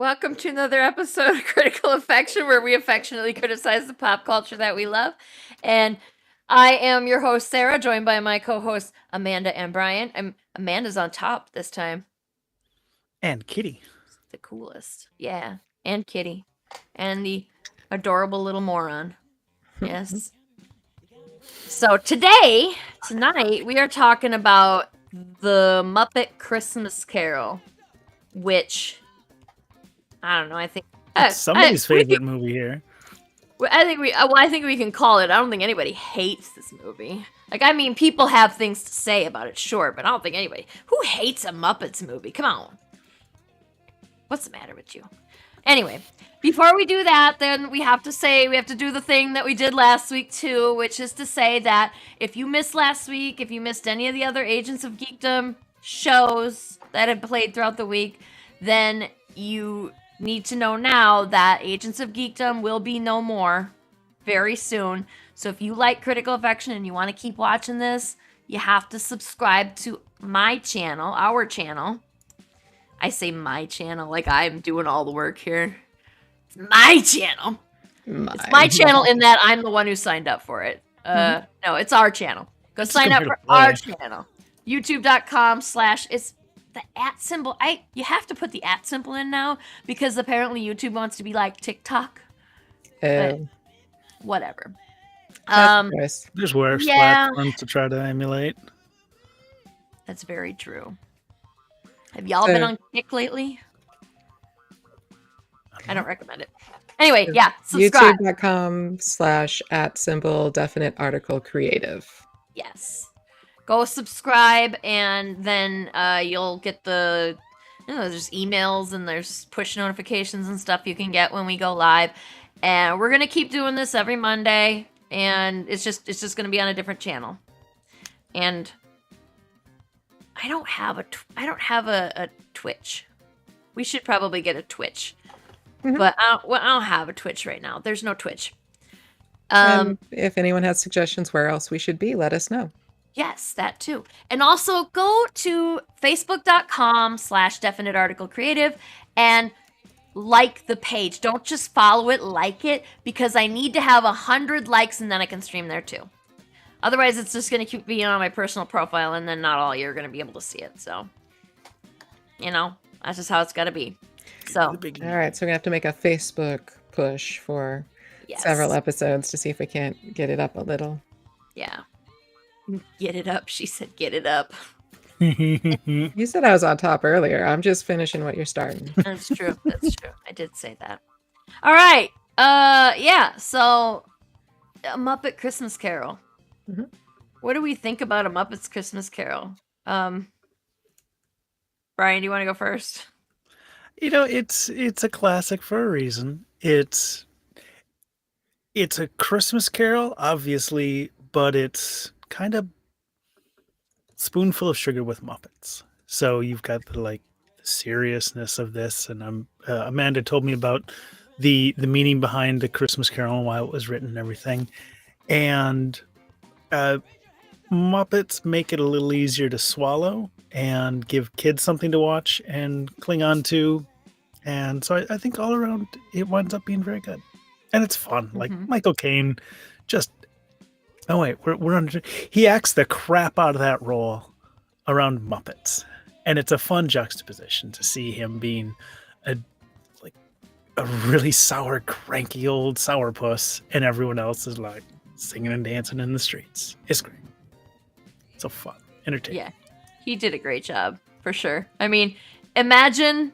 Welcome to another episode of Critical Affection, where we affectionately criticize the pop culture that we love. And I am your host, Sarah, joined by my co-hosts, Amanda and Brian. Amanda's on top this time. And Kitty. The coolest. Yeah. And Kitty. And the adorable little moron. Yes. So tonight, we are talking about the Muppet Christmas Carol, which... I don't know. I think it's somebody's favorite movie here. I think we can call it. I don't think anybody hates this movie. Like, I mean, people have things to say about it, sure, but I don't think anybody who hates a Muppets movie. Come on, what's the matter with you? Anyway, before we do that, then we have to do the thing that we did last week too, which is to say that if you missed last week, if you missed any of the other Agents of Geekdom shows that have played throughout the week, then you need to know now that Agents of Geekdom will be no more very soon. So if you like Critical Affection and you want to keep watching this, you have to subscribe to my channel, our channel. I say my channel like I'm doing all the work here. It's my channel. It's my channel in that I'm the one who signed up for it. No, it's our channel. Go sign up for our channel. YouTube.com/ it's the @ symbol. You have to put the @ symbol in now because apparently YouTube wants to be like TikTok. But whatever. There's worse platforms to try to emulate. That's very true. Have y'all been on Kick lately? I don't recommend it. Anyway, yeah, subscribe. YouTube.com/ @ symbol definite article creative. Yes. Go subscribe, and then you'll get there's emails and there's push notifications and stuff you can get when we go live. And we're gonna keep doing this every Monday, and it's just gonna be on a different channel. And I don't have a Twitch. We should probably get a Twitch, but I don't have a Twitch right now. There's no Twitch. If anyone has suggestions where else we should be, let us know. Yes, that too. And also go to facebook.com/ definite article creative and like the page. Don't just follow it, like it, because I need to have 100 likes and then I can stream there too. Otherwise, it's just going to keep being on my personal profile and then not all you're going to be able to see it. So, that's just how it's got to be. So, all right. So we're going to have to make a Facebook push for several episodes to see if we can't get it up a little. Yeah. Get it up. She said, get it up. You said I was on top earlier. I'm just finishing what you're starting. That's true. That's true. I did say that. All right. Yeah. So, A Muppet Christmas Carol. Mm-hmm. What do we think about A Muppet's Christmas Carol? Brian, do you want to go first? It's a classic for a reason. It's a Christmas Carol, obviously, but it's kind of spoonful of sugar with Muppets. So you've got the seriousness of this, and Amanda told me about the meaning behind the Christmas Carol and why it was written and everything. And Muppets make it a little easier to swallow and give kids something to watch and cling on to. And so I think all around it winds up being very good. And it's fun. Like Michael Caine just... Oh wait, we're under. He acts the crap out of that role around Muppets, and it's a fun juxtaposition to see him being a really sour, cranky old sourpuss, and everyone else is like singing and dancing in the streets. It's great. It's so fun, entertaining. Yeah, he did a great job for sure. I mean, imagine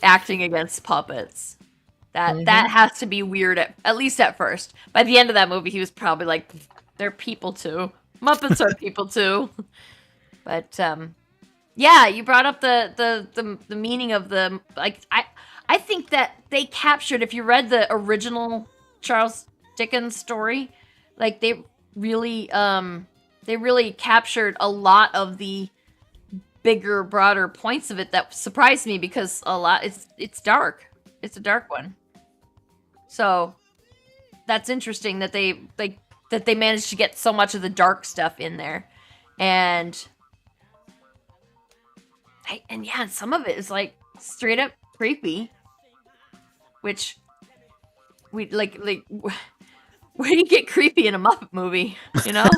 acting against puppets. That has to be weird, at least at first. By the end of that movie, he was probably like, they're people too. Muppets are people too. But, yeah, you brought up the meaning of the, I think that they captured, if you read the original Charles Dickens story, they really captured a lot of the bigger, broader points of it that surprised me because it's dark. It's a dark one. So that's interesting that they managed to get so much of the dark stuff in there. And yeah, some of it is straight up creepy. Which we like. Where do you get creepy in a Muppet movie? You know,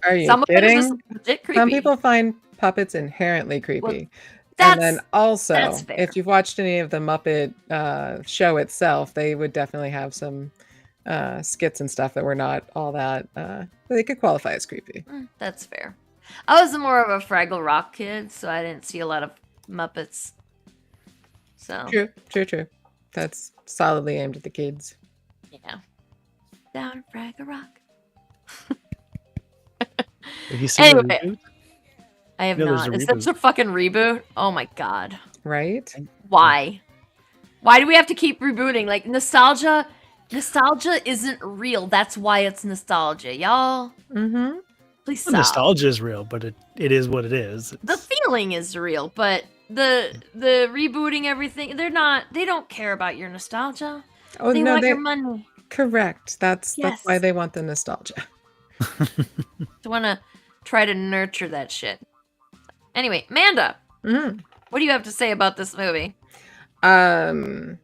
Are you some of it is kidding? just legit creepy. Some people find puppets inherently creepy. Well, and then also, that's fair. if you've watched any of the Muppet show itself, they would definitely have some skits and stuff that were not all that. They could qualify as creepy. That's fair. I was more of a Fraggle Rock kid, so I didn't see a lot of Muppets. So True. That's solidly aimed at the kids. Yeah. Down Fraggle Rock. Have you seen the Anyway. reboot? I have No, there's not. a Is such reboot. a fucking reboot? Oh my god. Right? Why? Why do we have to keep rebooting? Like, nostalgia isn't real. That's why it's nostalgia, y'all. Mm-hmm. Please The stop. nostalgia is real, but it is what it is. The feeling is real, but the rebooting everything, they don't care about your nostalgia. Oh They no, want your money. correct. That's Yes. why they want the nostalgia. They want to try to nurture that shit. Anyway, Amanda, Mm-hmm. what do you have to say about this movie? The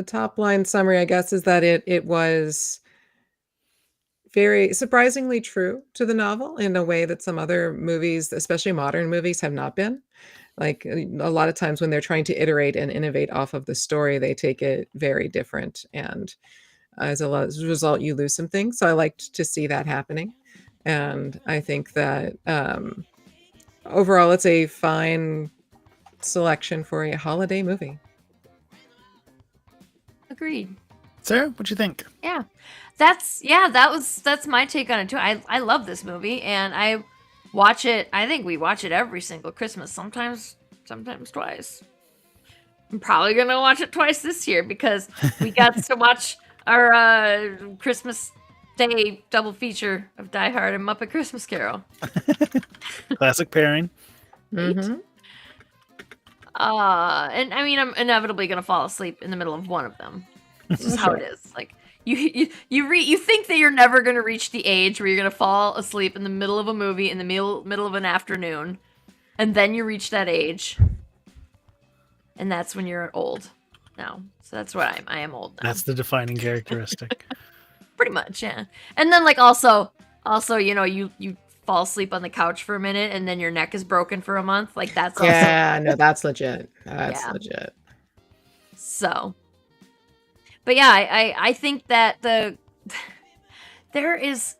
top line summary, I guess, is that it was very surprisingly true to the novel in a way that some other movies, especially modern movies, have not been. Like a lot of times when they're trying to iterate and innovate off of the story, they take it very different. And as a result, you lose some things. So I liked to see that happening. And I think that overall, it's a fine selection for a holiday movie. Agreed. Sarah, what you think? Yeah. That's my take on it too. I love this movie and I watch it. I think we watch it every single Christmas, sometimes twice. I'm probably going to watch it twice this year because we got to watch our Christmas Day double feature of Die Hard and Muppet Christmas Carol. Classic pairing. Mm-hmm. And I mean, I'm inevitably going to fall asleep in the middle of one of them. It's just how it is. Like you think that you're never going to reach the age where you're going to fall asleep in the middle of a movie in the middle of an afternoon, and then you reach that age, and that's when you're old now. So that's what I am old now. That's the defining characteristic. Pretty much, yeah. And then like also, you know, you fall asleep on the couch for a minute, and then your neck is broken for a month. Like that's also No, that's legit. That's Yeah. legit. So. But yeah, I think that there is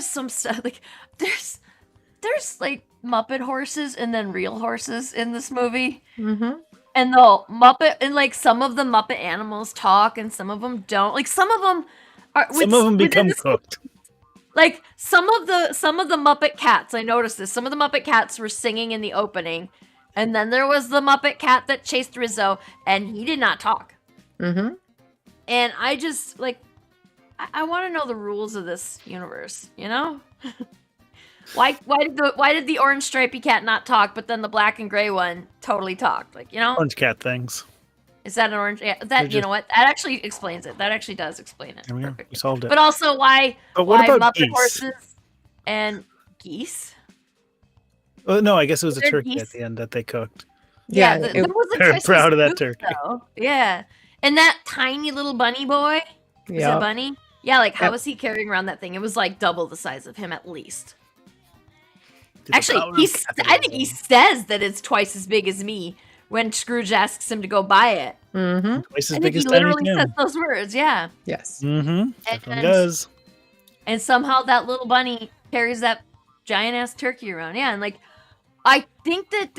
some stuff like there's like Muppet horses and then real horses in this movie. Mm-hmm. And the Muppet and like some of the Muppet animals talk and some of them don't. Like some of them are Some of them become cooked. Like some of the Muppet cats, I noticed this. Some of the Muppet cats were singing in the opening, and then there was the Muppet cat that chased Rizzo, and he did not talk. Mm-hmm. And I just like, I want to know the rules of this universe. You know, why did the orange stripy cat not talk, but then the black and gray one totally talked? Like, you know, Orange cat things. is that an orange? Yeah, that They're you know what? That actually explains it. That actually does explain it. There we go. Perfectly. We solved it. But also why But what about Muppet geese? horses and geese? Oh, no, I guess it was a They're turkey geese. at the end that they cooked. Yeah, there was a Very twist proud of to that it, turkey. though. Yeah, and that tiny little bunny boy. Was it yeah. bunny? Yeah, like how Yep. was he carrying around that thing? It was like double the size of him at least. To the Actually, power of I think he capitalism. says that it's twice as big as me when Scrooge asks him to go buy it. Mm-hmm. Twice as I big think as he Tiny literally Tim. says those words. Yeah, Yes. Mm-hmm. Definitely And- does. and somehow that little bunny carries that giant ass turkey around. Yeah, and like I think that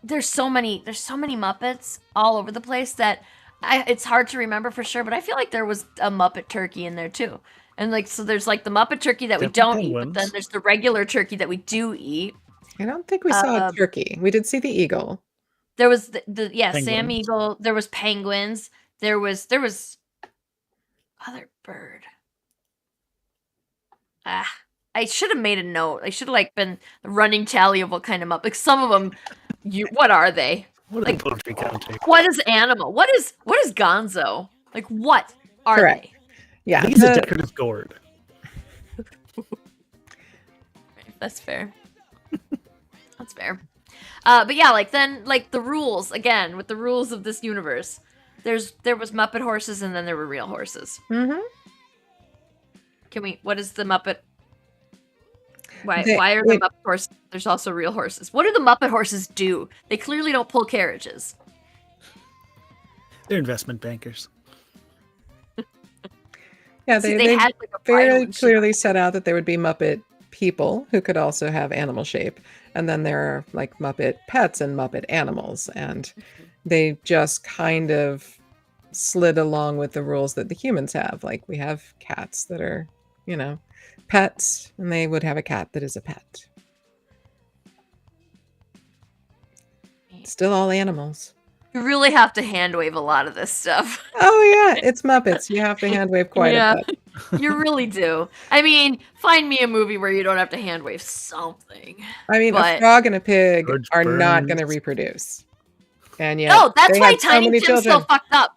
there's so many Muppets all over the place that it's hard to remember for sure. But I feel like there was a Muppet turkey in there too. And like so, there's like the Muppet turkey that we Definitely don't eat, but penguins. then there's the regular turkey that we do eat. I don't think we saw a turkey. We did see the eagle. There was the Sam Penguins. Eagle. There was penguins. There was other bird. I should have made a note. I should have like been the running tally of what kind of Muppet. Like some of them, what are they? What like- a poetry counting. What is animal? What is Gonzo? Like what are Correct. they? Yeah. I think he's a the- decorative gourd. That's fair. That's fair. But yeah, like then like the rules again with the rules of this universe. There was Muppet horses and then there were real horses. Mm-hmm. What is the Muppet? Why They, are the Muppet horses? There's also real horses. What do the Muppet horses do? They clearly don't pull carriages. They're investment bankers. yeah, See, they had like a very bridle and shit. clearly set out that there would be Muppet people who could also have animal shape. And then there are like Muppet pets and Muppet animals. And they just kind of slid along with the rules that the humans have. Like we have cats that are, pets, and they would have a cat that is a pet. Still all animals. You really have to hand wave a lot of this stuff. Oh yeah, it's Muppets. You have to hand wave quite a bit. You really do. I mean, find me a movie where you don't have to hand wave something. I mean, But- a frog and a pig George are not Burns. going to reproduce. And yet, No, that's they why had so Tiny many Tim's so children. fucked up.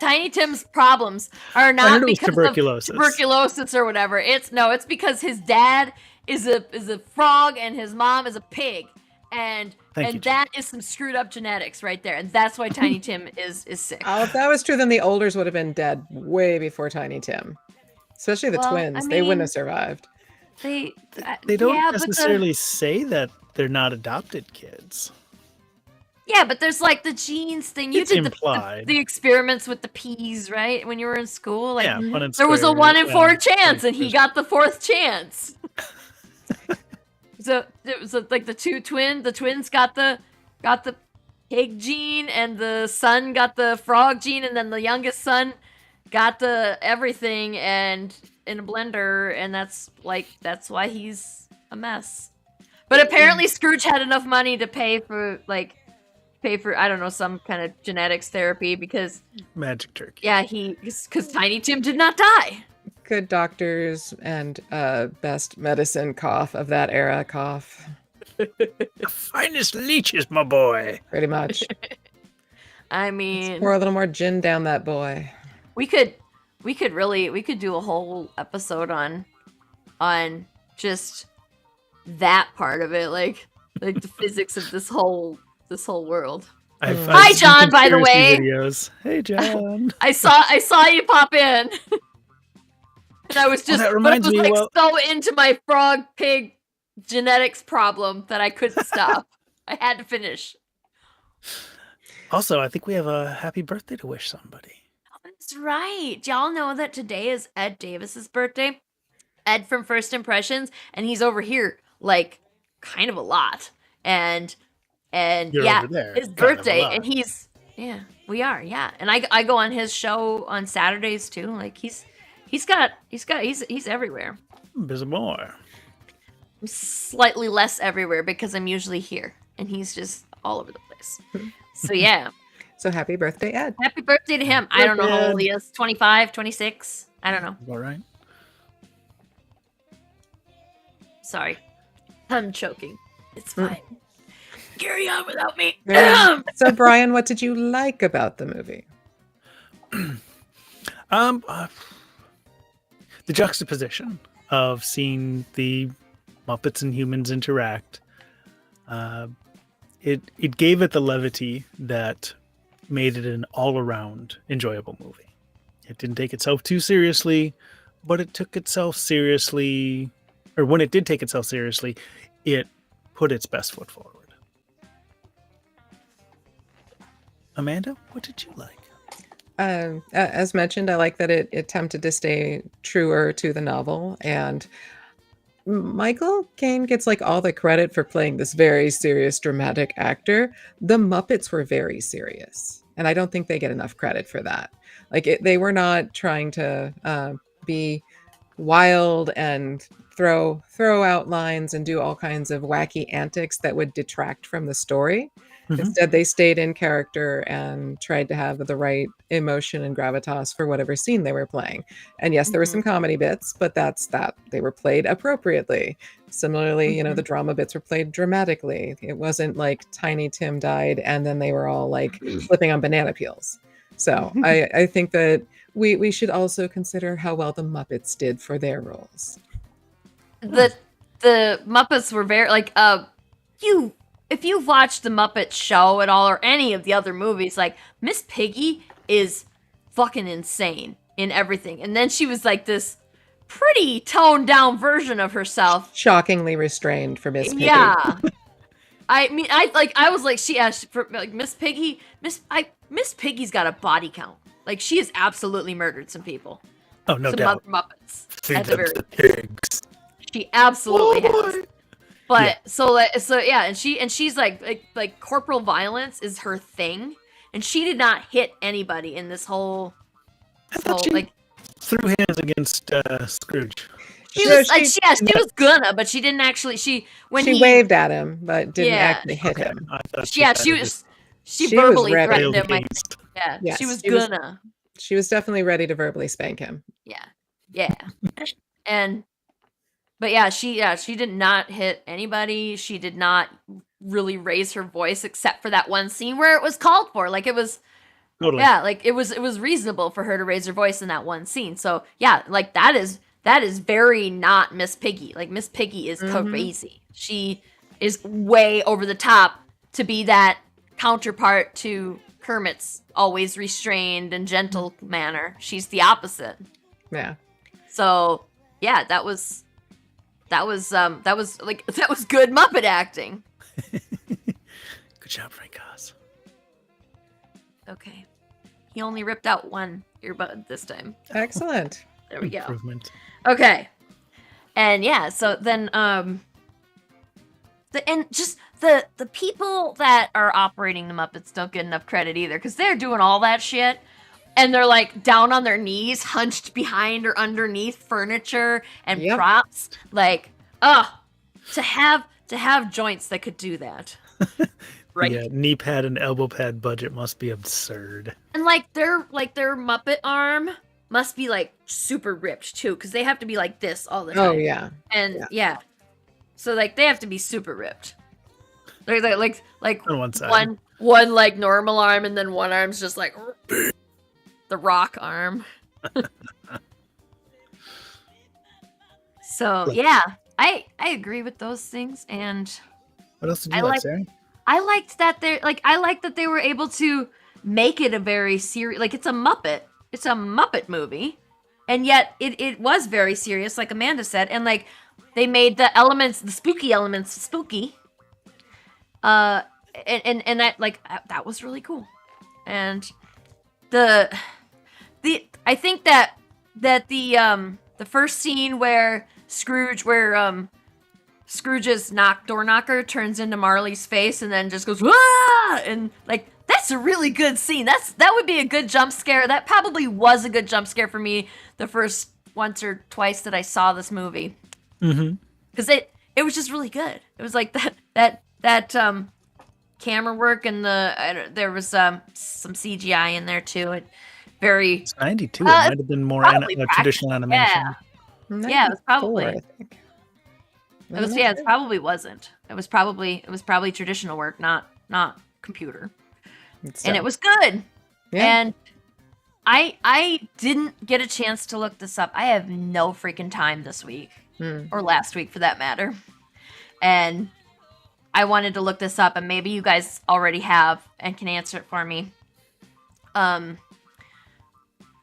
Tiny Tim's problems are I not heard it was because tuberculosis. of tuberculosis or whatever. It's because his dad is a frog and his mom is a pig. And Thank you, that is some screwed up genetics right there. And that's why Tiny Tim is sick. Oh, if that was true, then the Olders would have been dead way before Tiny Tim. Especially the Well, twins. I they wouldn't mean- have survived. They don't yeah, but necessarily say that they're not adopted kids. Yeah, but there's like the genes thing. You It's did implied. the experiments with the peas, right? When you were in school, like Yeah, fun and there was a square, 1 in 4 yeah, chance, and he there's- got the 4th chance. So it was like the twins got the pig gene, and the son got the frog gene, and then the youngest son got the everything and in a blender, and that's why he's a mess. But apparently Scrooge had enough money to pay for I don't know, some kind of genetics therapy because Magic turkey. yeah, because Tiny Tim did not die. Good doctors and best medicine cough of that era cough. The finest leeches, my boy. Pretty much. I mean, Pour a little more gin down that boy. we could do a whole episode on just that part of it, like the physics of this whole world. I've Hi, seen John, by the conspiracy way. Videos. Hey, John. I saw you pop in. And I was just that reminds me, so into my frog pig genetics problem that I couldn't stop. I had to finish. Also, I think we have a happy birthday to wish somebody. That's right. Y'all know that today is Ed Davis's birthday. Ed from First Impressions, and he's over here like kind of a lot. And You're yeah, over there, his kind of a birthday, lot. and we are, yeah. And I go on his show on Saturdays too. Like he's everywhere. There's more. I'm slightly less everywhere because I'm usually here, and he's just all over the place. So yeah, So happy birthday, Ed. happy birthday to him. I don't know how old Birthday, he is. 25, 26. I don't know. All right. Sorry, I'm choking. It's fine. Carry on without me. So, Brian, what did you like about the movie? The juxtaposition of seeing the Muppets and humans interact. It gave it the levity that made it an all-around enjoyable movie. It didn't take itself too seriously, but it took itself seriously, or when it did take itself seriously, it put its best foot forward. Amanda, what did you like? As mentioned, I like that it attempted to stay truer to the novel, and Michael Caine gets like all the credit for playing this very serious, dramatic actor. The Muppets were very serious, and I don't think they get enough credit for that. They were not trying to be wild and throw out lines and do all kinds of wacky antics that would detract from the story. Mhm. Instead, they stayed in character and tried to have the right emotion and gravitas for whatever scene they were playing. And yes, there were some comedy bits, but that's that. They were played appropriately. Similarly, the drama bits were played dramatically. It wasn't like Tiny Tim died and then they were all like flipping on banana peels. So I think that we should also consider how well the Muppets did for their roles. The Muppets were very like if you've watched the Muppet Show at all or any of the other movies, like Miss Piggy is fucking insane in everything. And then she was like this pretty toned down version of herself. Shockingly restrained for Miss Piggy. Yeah. I mean, I was like, for like Miss Piggy, Miss Piggy's got a body count. Like, she has absolutely murdered some people. Oh, no some doubt. Muppets. Feed At the them very to pigs. She absolutely has. boy. But so yeah, and she's like corporal violence is her thing, and she did not hit anybody in this whole She like threw hands against Scrooge. she was gonna, but she didn't actually. She waved at him, but didn't actually hit him. I thought she verbally ready. threatened him. I think. Yeah, Yes, she was gonna. She was definitely ready to verbally spank him. Yeah, but yeah, she did not hit anybody. She did not really raise her voice except for that one scene where it was called for. Like it was, Totally. yeah, like it was reasonable for her to raise her voice in that one scene. So yeah, like that is very not Miss Piggy. Like Miss Piggy is crazy. She is way over the top to be that counterpart to Kermit's always restrained and gentle manner. She's the opposite. Yeah. So yeah, that was good Muppet acting. Good job, Frank Oz. Okay. He only ripped out one earbud this time. Excellent. There we go. Improvement. Okay. And yeah, so then the people that are operating the Muppets don't get enough credit either, because they're doing all that shit and they're like down on their knees, hunched behind or underneath furniture and props. Like, to have joints that could do that. Right. The knee pad and elbow pad budget must be absurd. And like their Muppet arm must be like super ripped too, because they have to be like this all the time. Oh yeah. And yeah. So like they have to be super ripped. Like On one side. one like normal arm, and then one arm's just like the Rock arm. So yeah, I agree with those things, and what else did you like, Sarah? I liked that they were able to make it a very serious, like it's a Muppet movie, and yet it was very serious, like Amanda said, and like they made the spooky elements spooky. And that like that was really cool. And I think that the first scene where Scrooge's door knocker turns into Marley's face and then just goes "Wah!" and like that's a really good scene. That would be a good jump scare. That probably was a good jump scare for me the first once or twice that I saw this movie. Because it was just really good. It was like that camera work, and there was some CGI in there too. It's 92. It might have been more traditional animation. Yeah, it was probably. I think. It probably wasn't. It was probably traditional work, not computer. And it was good. Yeah. And I didn't get a chance to look this up. I have no freaking time this week. Or last week for that matter. And I wanted to look this up, and maybe you guys already have and can answer it for me.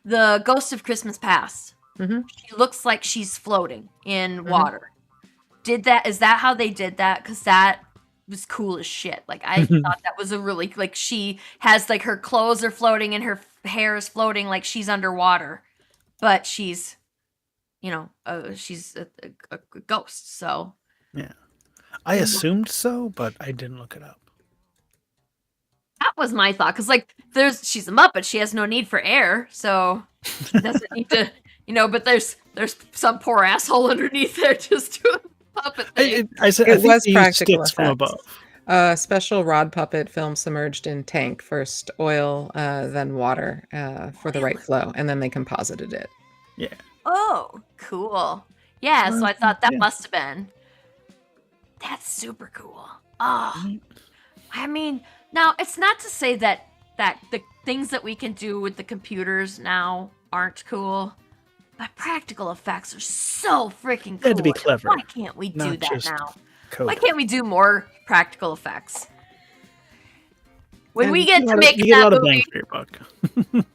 The Ghost of Christmas Past. She looks like she's floating in water. Is that how they did that? Because that was cool as shit. Like I thought that was a really, like she has like her clothes are floating and her hair is floating like she's underwater, but she's she's a ghost. So yeah, I assumed so, but I didn't look it up. That was my thought, because like she's a Muppet, she has no need for air, so she doesn't need to, but there's some poor asshole underneath there just doing puppet thing. I think was they practical sticks from effects. above. Special rod puppet film submerged in tank, first oil, then water for the right flow, and then they composited it. Yeah. Oh, cool. Yeah, so I thought that must have been. That's super cool. Oh, I mean, now it's not to say that the things that we can do with the computers now aren't cool, but practical effects are so freaking cool. They had to be clever. Why can't we do not that just now? Why can't we do more practical effects? When And we get to make You get a that lot of movie, bang for your buck.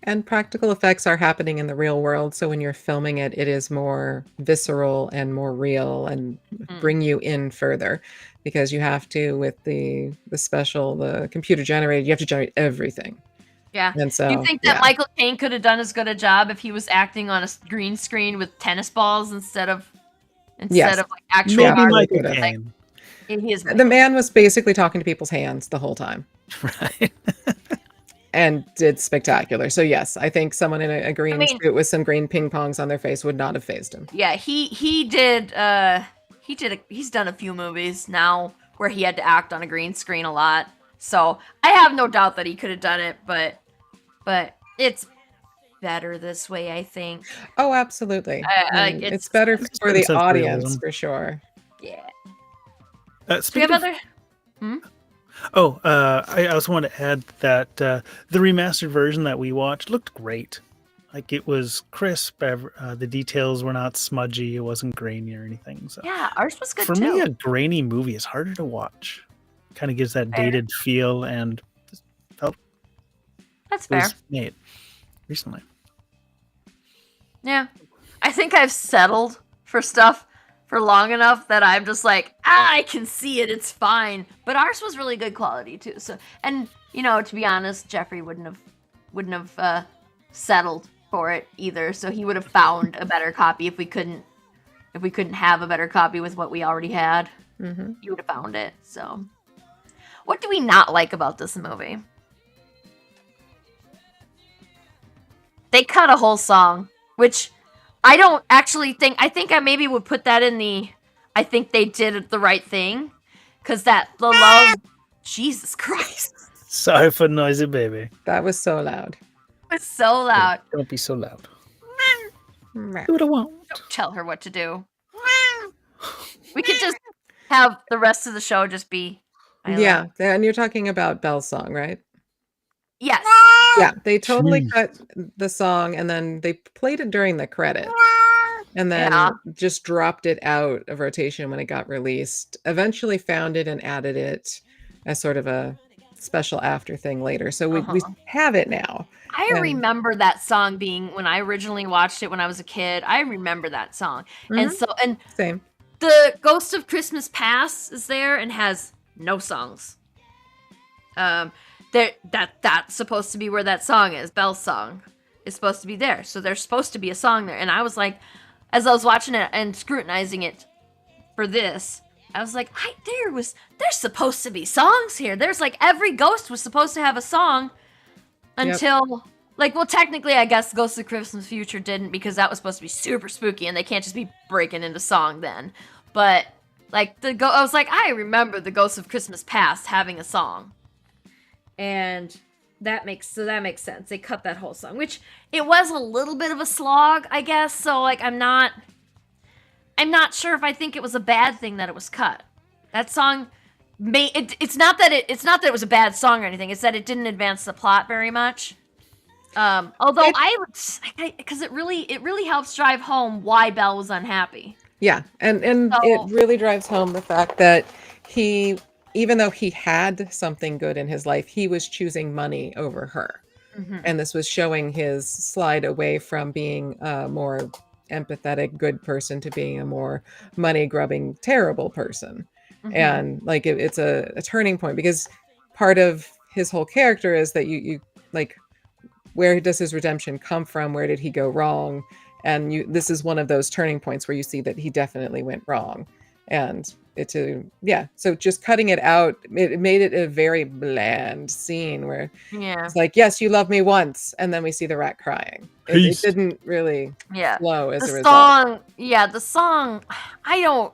And practical effects are happening in the real world. So when you're filming it, it is more visceral and more real and bring you in further because you have to, with the computer generated, you have to generate everything. yeah. And so, Do you think that Michael Caine could have done as good a job if he was acting on a green screen with tennis balls instead of Yes. like actual Maybe Yeah, Michael could've. Caine. He is The man was basically talking to people's hands the whole time Right. and did spectacular. So yes, I think someone in a green mean- suit with some green ping pongs on their face would not have phased him. Yeah, he did. He's done a few movies now where he had to act on a green screen a lot. So I have no doubt that he could have done it, but it's better this way, I think. Oh, absolutely. And it's better It's for a the sense of audience realism. for sure. Yeah. Do we Speaking have of, other? I also want to add that the remastered version that we watched looked great. Like it was crisp. The details were not smudgy. It wasn't grainy or anything. So Yeah, ours was good for too. me, a grainy movie is harder to watch. Kind of gives that dated feel and felt That's it fair. was made recently. Yeah. I think I've settled for stuff for long enough that I'm just like, I can see it, it's fine. But ours was really good quality too. So, and to be honest, Jeffrey wouldn't have settled for it either. So he would have found a better copy if we couldn't have a better copy with what we already had. Mm-hmm. He would have found it. So, what do we not like about this movie? They cut a whole song, which I don't actually think. I think I maybe would put that in the. I think they did the right thing, because the love. Jesus Christ! Sorry for the noisy baby. That was so loud. It was so loud. Don't be so loud. Meow. Do what I want. Don't tell her what to do. We could just have the rest of the show just be. Yeah, and you're talking about Belle's song, right? Yes. Yeah, they totally Jeez. cut the song and then they played it during the credits and then Yeah. just dropped it out of rotation when it got released. Eventually found it and added it as sort of a special after thing later. So we have it now. I And- remember that song being when I originally watched it when I was a kid. I remember that song. And Mhm. Same. the Ghost of Christmas Past is there and has no songs. That's supposed to be where that song is. Belle's song is supposed to be there. So there's supposed to be a song there. And I was like, as I was watching it and scrutinizing it for this, I was like, there's supposed to be songs here. There's like every ghost was supposed to have a song until technically I guess Ghost of Christmas Future didn't, because that was supposed to be super spooky and they can't just be breaking into song then. But like I was like, I remember the Ghost of Christmas Past having a song. And that makes sense. They cut that whole song, which it was a little bit of a slog, I guess. So like I'm not sure if I think it was a bad thing that it was cut. That song it's not that it was a bad song or anything. It's that it didn't advance the plot very much. Although because it really helps drive home why Belle was unhappy. Yeah, and it really drives home the fact that even though he had something good in his life, he was choosing money over her. Mm-hmm. And this was showing his slide away from being a more empathetic, good person to being a more money-grubbing, terrible person. Mm-hmm. And like it's a turning point, because part of his whole character is that you like, where does his redemption come from? Where did he go wrong? And this is one of those turning points where you see that he definitely went wrong. And so just cutting it out, it made it a very bland scene where it's like, yes, you love me once, and then we see the rat crying. It didn't really flow as a result. The song, I don't.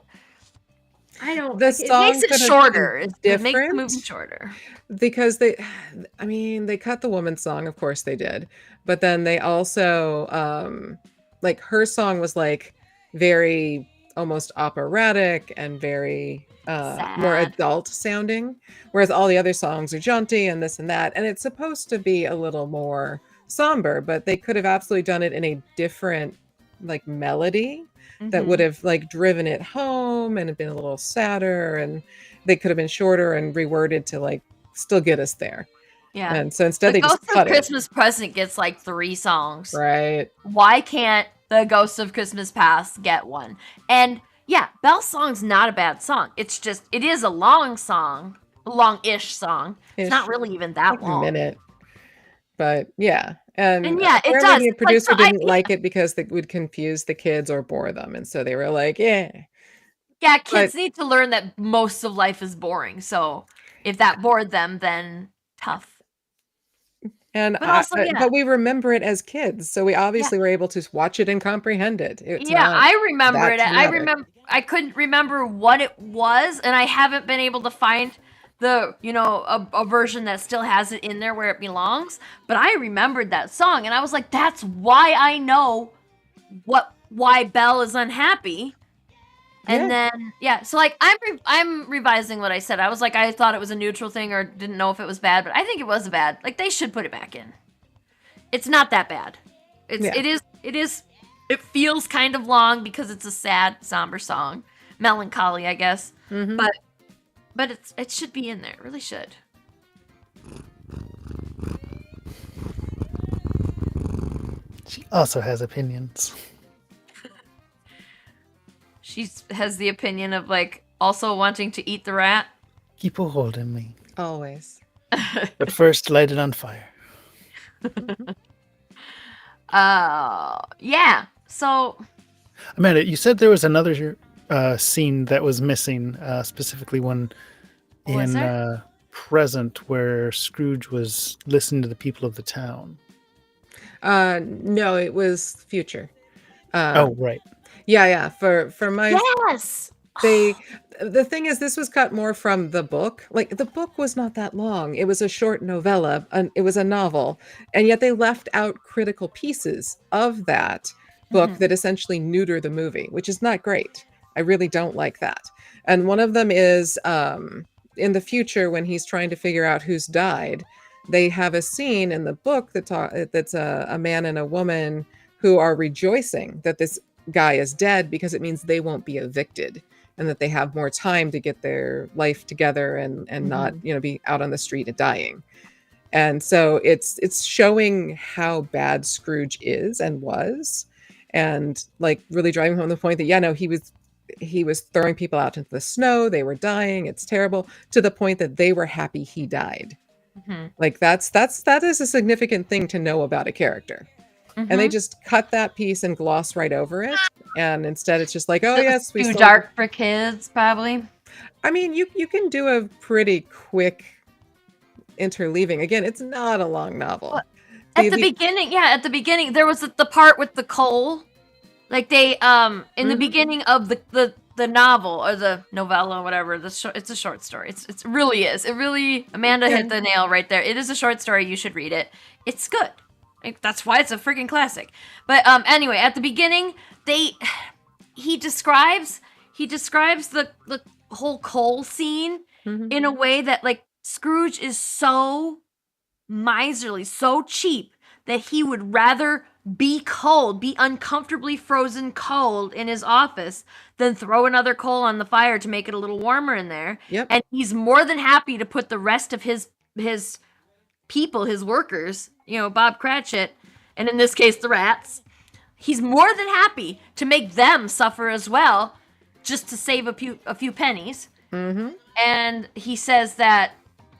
The song it makes it shorter. It makes the different movie shorter because they cut the woman's song, of course they did, but then they also like her song was like very almost operatic and very more adult sounding, whereas all the other songs are jaunty and this and that, and it's supposed to be a little more somber, but they could have absolutely done it in a different like melody that would have like driven it home home and had been a little sadder, and they could have been shorter and reworded to like still get us there. Yeah. And so instead The they just Ghost of cut it. Christmas Present gets like 3 songs. Right. Why can't the Ghost of Christmas Past get one? And yeah, Belle's song's not a bad song. It's just, it is a long song, long-ish song. It's not really even that like long. a minute. But yeah. And yeah, it apparently does. the It's producer like, so didn't like it because it would confuse the kids or bore them. And so they were like, yeah. Yeah, kids need to learn that most of life is boring. So if that bored them, then tough. And but also, but we remember it as kids, so we obviously were able to watch it and comprehend it. I remember it. I couldn't remember what it was, and I haven't been able to find the a version that still has it in there where it belongs. But I remembered that song, and I was like, that's why I know why Belle is unhappy. And then so like I'm revising what I said. I was like, I thought it was a neutral thing or didn't know if it was bad, but I think it was bad. Like, they should put it back in. It's not that bad. It feels kind of long because it's a sad, somber song, melancholy, I guess. Mm-hmm. But it should be in there. It really should. She also has opinions. She has the opinion of, like, also wanting to eat the rat. Keep a hold of me. Always. But first, light it on fire. Yeah. So, Amanda, you said there was another scene that was missing, specifically one in present where Scrooge was listening to the people of the town. No, it was future. Oh, right. Yeah. For my yes. The thing is, this was cut more from the book. Like, the book was not that long. It was a short novella, and it was a novel, and yet they left out critical pieces of that book that essentially neuter the movie, which is not great. I really don't like that. And one of them is in the future, when he's trying to figure out who's died, they have a scene in the book that's a man and a woman who are rejoicing that this guy is dead because it means they won't be evicted and that they have more time to get their life together and not be out on the street and dying. And so it's showing how bad Scrooge is and was, and like really driving home the point that he was throwing people out into the snow. They were dying. It's terrible, to the point that they were happy he died. Like, that is a significant thing to know about a character. And they just cut that piece and gloss right over it. And instead it's just like, oh, yes, too dark for kids, probably. I mean, you can do a pretty quick interleaving. Again, it's not a long novel. Well, at the beginning, there was the part with the coal. Like, they in the beginning of the novel or the novella or whatever, it's a short story. It really is. It really, Amanda hit the nail right there. It is a short story. You should read it. It's good. That's why it's a freaking classic. But anyway, at the beginning, he describes the whole coal scene in a way that, like, Scrooge is so miserly, so cheap, that he would rather be uncomfortably frozen cold in his office than throw another coal on the fire to make it a little warmer in there. Yep. And he's more than happy to put the rest of his people, his workers, Bob Cratchit, and in this case the rats, he's more than happy to make them suffer as well, just to save a few pennies. And he says that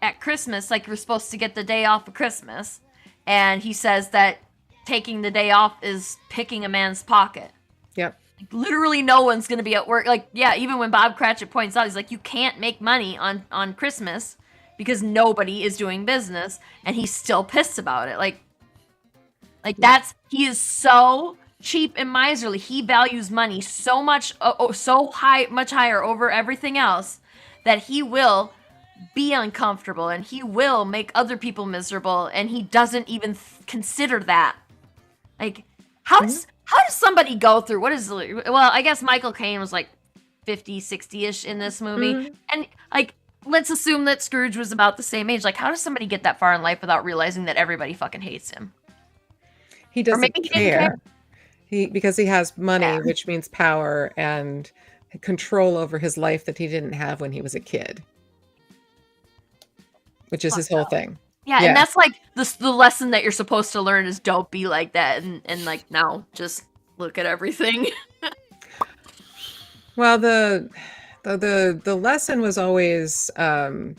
at Christmas, like, you're supposed to get the day off of Christmas, and he says that taking the day off is picking a man's pocket. Yep. Like, literally no one's gonna be at work. Like, yeah, even when Bob Cratchit points out, he's like, you can't make money on Christmas because nobody is doing business, and he's still pissed about it. Like he is so cheap and miserly. He values money so much, much higher over everything else, that he will be uncomfortable and he will make other people miserable, and he doesn't even consider that. Like, how does somebody go through I guess Michael Caine was like 50, 60-ish in this movie, and like, let's assume that Scrooge was about the same age. Like, how does somebody get that far in life without realizing that everybody fucking hates him? He doesn't care. Because he has money, which means power, and control over his life that he didn't have when he was a kid, which is his whole thing. Yeah, and that's like the lesson that you're supposed to learn is don't be like that, and like now just look at everything. Well, the lesson was always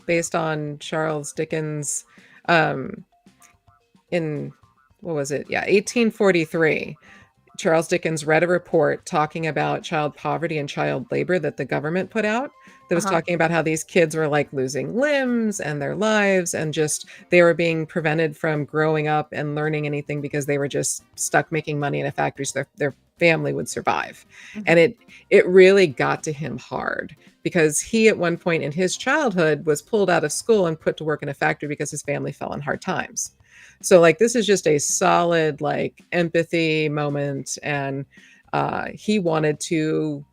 based on Charles Dickens in, what was it? Yeah, 1843. Charles Dickens read a report talking about child poverty and child labor that the government put out, that was talking about how these kids were like losing limbs and their lives, and just they were being prevented from growing up and learning anything because they were just stuck making money in a factory so their family would survive. And it really got to him hard, because he at one point in his childhood was pulled out of school and put to work in a factory because his family fell on hard times. So like this is just a solid like empathy moment, and he wanted to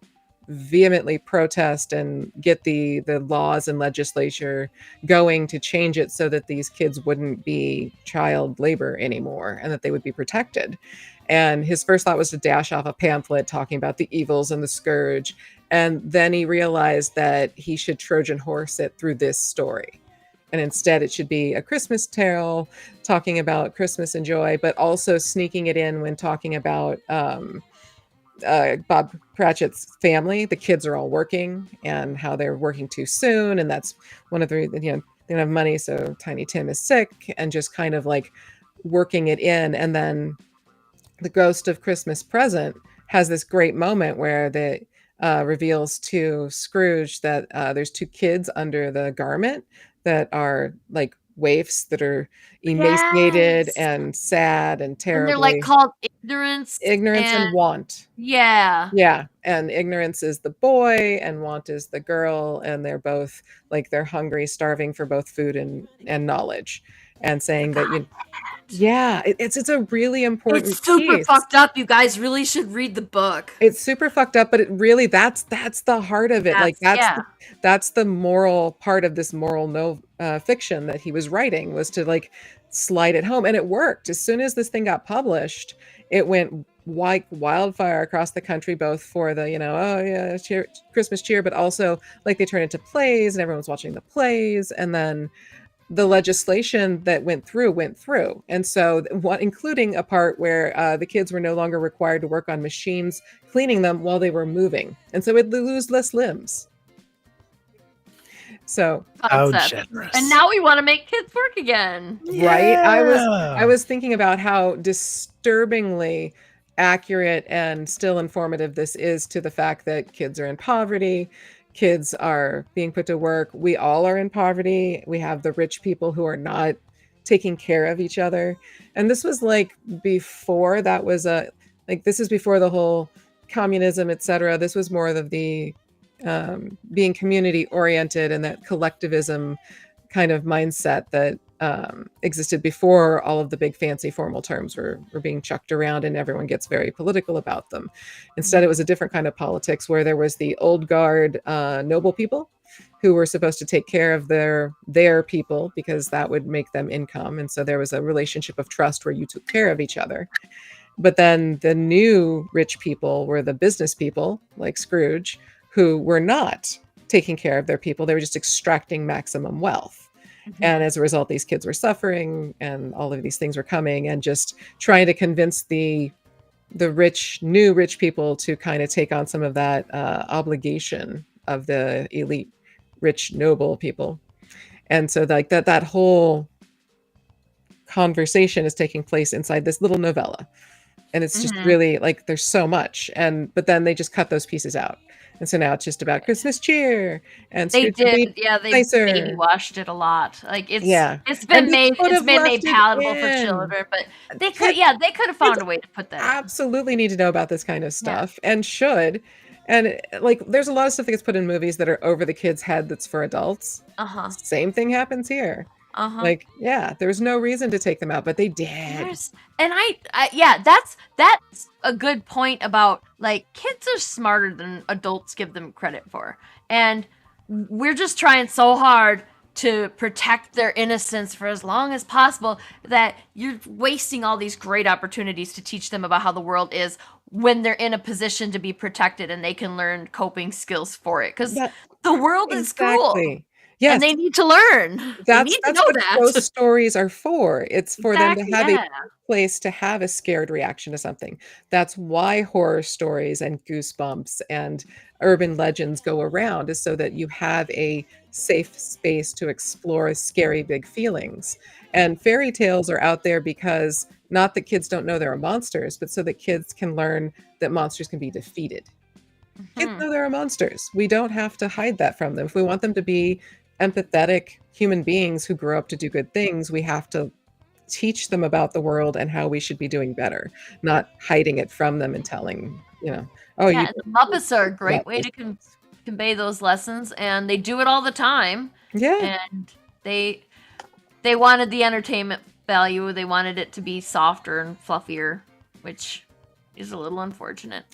vehemently protest and get the laws and legislature going to change it so that these kids wouldn't be child labor anymore and that they would be protected. And his first thought was to dash off a pamphlet talking about the evils and the scourge, and then he realized that he should Trojan horse it through this story. And instead, it should be a Christmas carol talking about Christmas and joy, but also sneaking it in when talking about Bob Cratchit's family. The kids are all working and how they're working too soon. And that's one of the, they don't have money. So Tiny Tim is sick, and just kind of like working it in. And then the Ghost of Christmas Present has this great moment where the reveals to Scrooge that there's two kids under the garment that are like waifs that are emaciated and sad and terribly. And they're like called ignorance and want. Yeah. Yeah. And ignorance is the boy and want is the girl. And they're both like, they're hungry, starving for both food and knowledge. And saying that it's a really important It's super fucked up. You guys really should read the book. It's super fucked up, but it really that's the heart of it. That's the moral part of this moral fiction that he was writing, was to like slide it home, and it worked. As soon as this thing got published, it went like wildfire across the country, both for the Christmas cheer, but also like they turned into plays and everyone's watching the plays, and then the legislation that went through. And so including a part where the kids were no longer required to work on machines cleaning them while they were moving. And so it'd lose less limbs. So how generous. And now we want to make kids work again. Right? I was thinking about how disturbingly accurate and still informative this is to the fact that kids are in poverty. Kids are being put to work. We all are in poverty. We have the rich people who are not taking care of each other. And this was like before that was this is before the whole communism, etc. This was more of the being community oriented and that collectivism kind of mindset that existed before all of the big fancy formal terms were being chucked around and everyone gets very political about them. Instead, it was a different kind of politics where there was the old guard noble people who were supposed to take care of their people because that would make them income. And so there was a relationship of trust where you took care of each other. But then the new rich people were the business people like Scrooge, who were not taking care of their people. They were just extracting maximum wealth. And as a result, these kids were suffering and all of these things were coming, and just trying to convince the new rich people to kind of take on some of that obligation of the elite, rich, noble people. And so like that whole conversation is taking place inside this little novella. And it's just really like, there's so much. But then they just cut those pieces out. And so now it's just about Christmas cheer, and they baby washed it a lot. Like it's been made palatable for children, but they could have found a way to put that. Absolutely need to know about this kind of stuff, and should. And like, there's a lot of stuff that gets put in movies that are over the kid's head that's for adults. Same thing happens here. Like, there's no reason to take them out, but they did. And that's a good point about like kids are smarter than adults give them credit for. And we're just trying so hard to protect their innocence for as long as possible that you're wasting all these great opportunities to teach them about how the world is when they're in a position to be protected and they can learn coping skills for it. Because That the world is cruel. exactly. Yes. And they need to learn. They need to know what that. those stories are for. It's for them to Exactly, have yeah. a place to have a scared reaction to something. That's why horror stories and goosebumps and urban legends go around, is so that you have a safe space to explore scary big feelings. And fairy tales are out there because not that kids don't know there are monsters, but so that kids can learn that monsters can be defeated. Kids know there are monsters. We don't have to hide that from them. If we want them to be empathetic human beings who grow up to do good things, we have to teach them about the world and how we should be doing better, not hiding it from them and telling, oh, Yeah, you and the Muppets are a great about way this. to convey those lessons, and they do it all the time. Yeah. And they wanted the entertainment value. They wanted it to be softer and fluffier, which is a little unfortunate.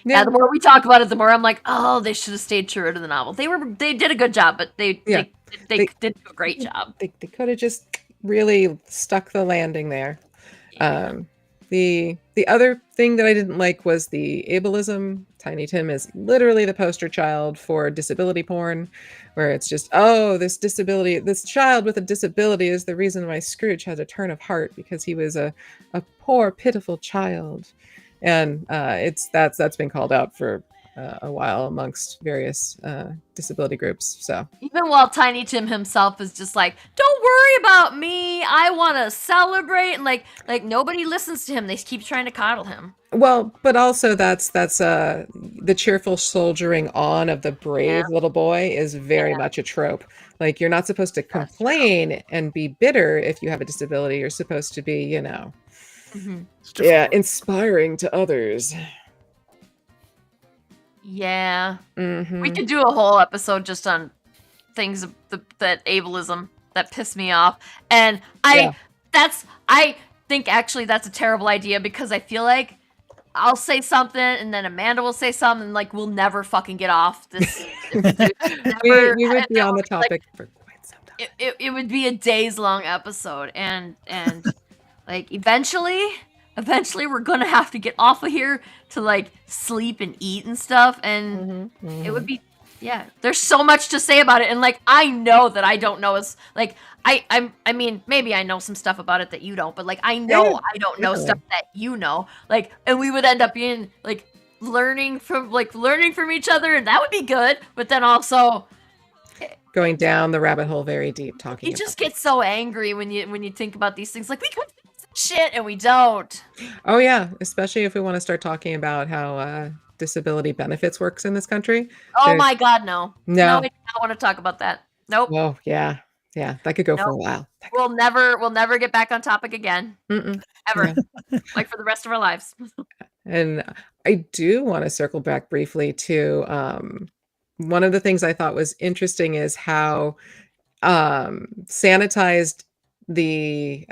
Yeah, the more we talk about it, the more I'm like, oh, they should have stayed true to the novel. They did a good job, but they did a great job. They could have just really stuck the landing there. Yeah. The other thing that I didn't like was the ableism. Tiny Tim is literally the poster child for disability porn, where it's just, oh, this child with a disability is the reason why Scrooge had a turn of heart, because he was a poor, pitiful child. And that's been called out for a while amongst various disability groups. So even while Tiny Tim himself is just like, don't worry about me, I want to celebrate, and like nobody listens to him. They keep trying to coddle him. Well, but also that's the cheerful soldiering on of the brave little boy is very much a trope. Like, you're not supposed to complain and be bitter if you have a disability. You're supposed to be, inspiring to others. Yeah. Mm-hmm. We could do a whole episode just on things that ableism that piss me off. And I think actually that's a terrible idea, because I feel like I'll say something and then Amanda will say something, and like we'll never fucking get off this. We would be on the topic for quite some time. It would be a days long episode, and like eventually we're gonna have to get off of here to like sleep and eat and stuff, and it would be there's so much to say about it, and like I know that I don't know as like I mean maybe I know some stuff about it that you don't, but like I know I don't know stuff that you know, like, and we would end up being like learning from each other, and that would be good, but then also going down the rabbit hole very deep talking. You just get so angry when you think about these things, like we could fix this shit and we don't. Oh yeah, especially if we want to start talking about how disability benefits works in this country. Oh my God, no, we do not want to talk about that. Nope. Oh yeah, that could go for a while. We'll never get back on topic again. Ever. Like for the rest of our lives. And I do want to circle back briefly to one of the things I thought was interesting is how sanitized the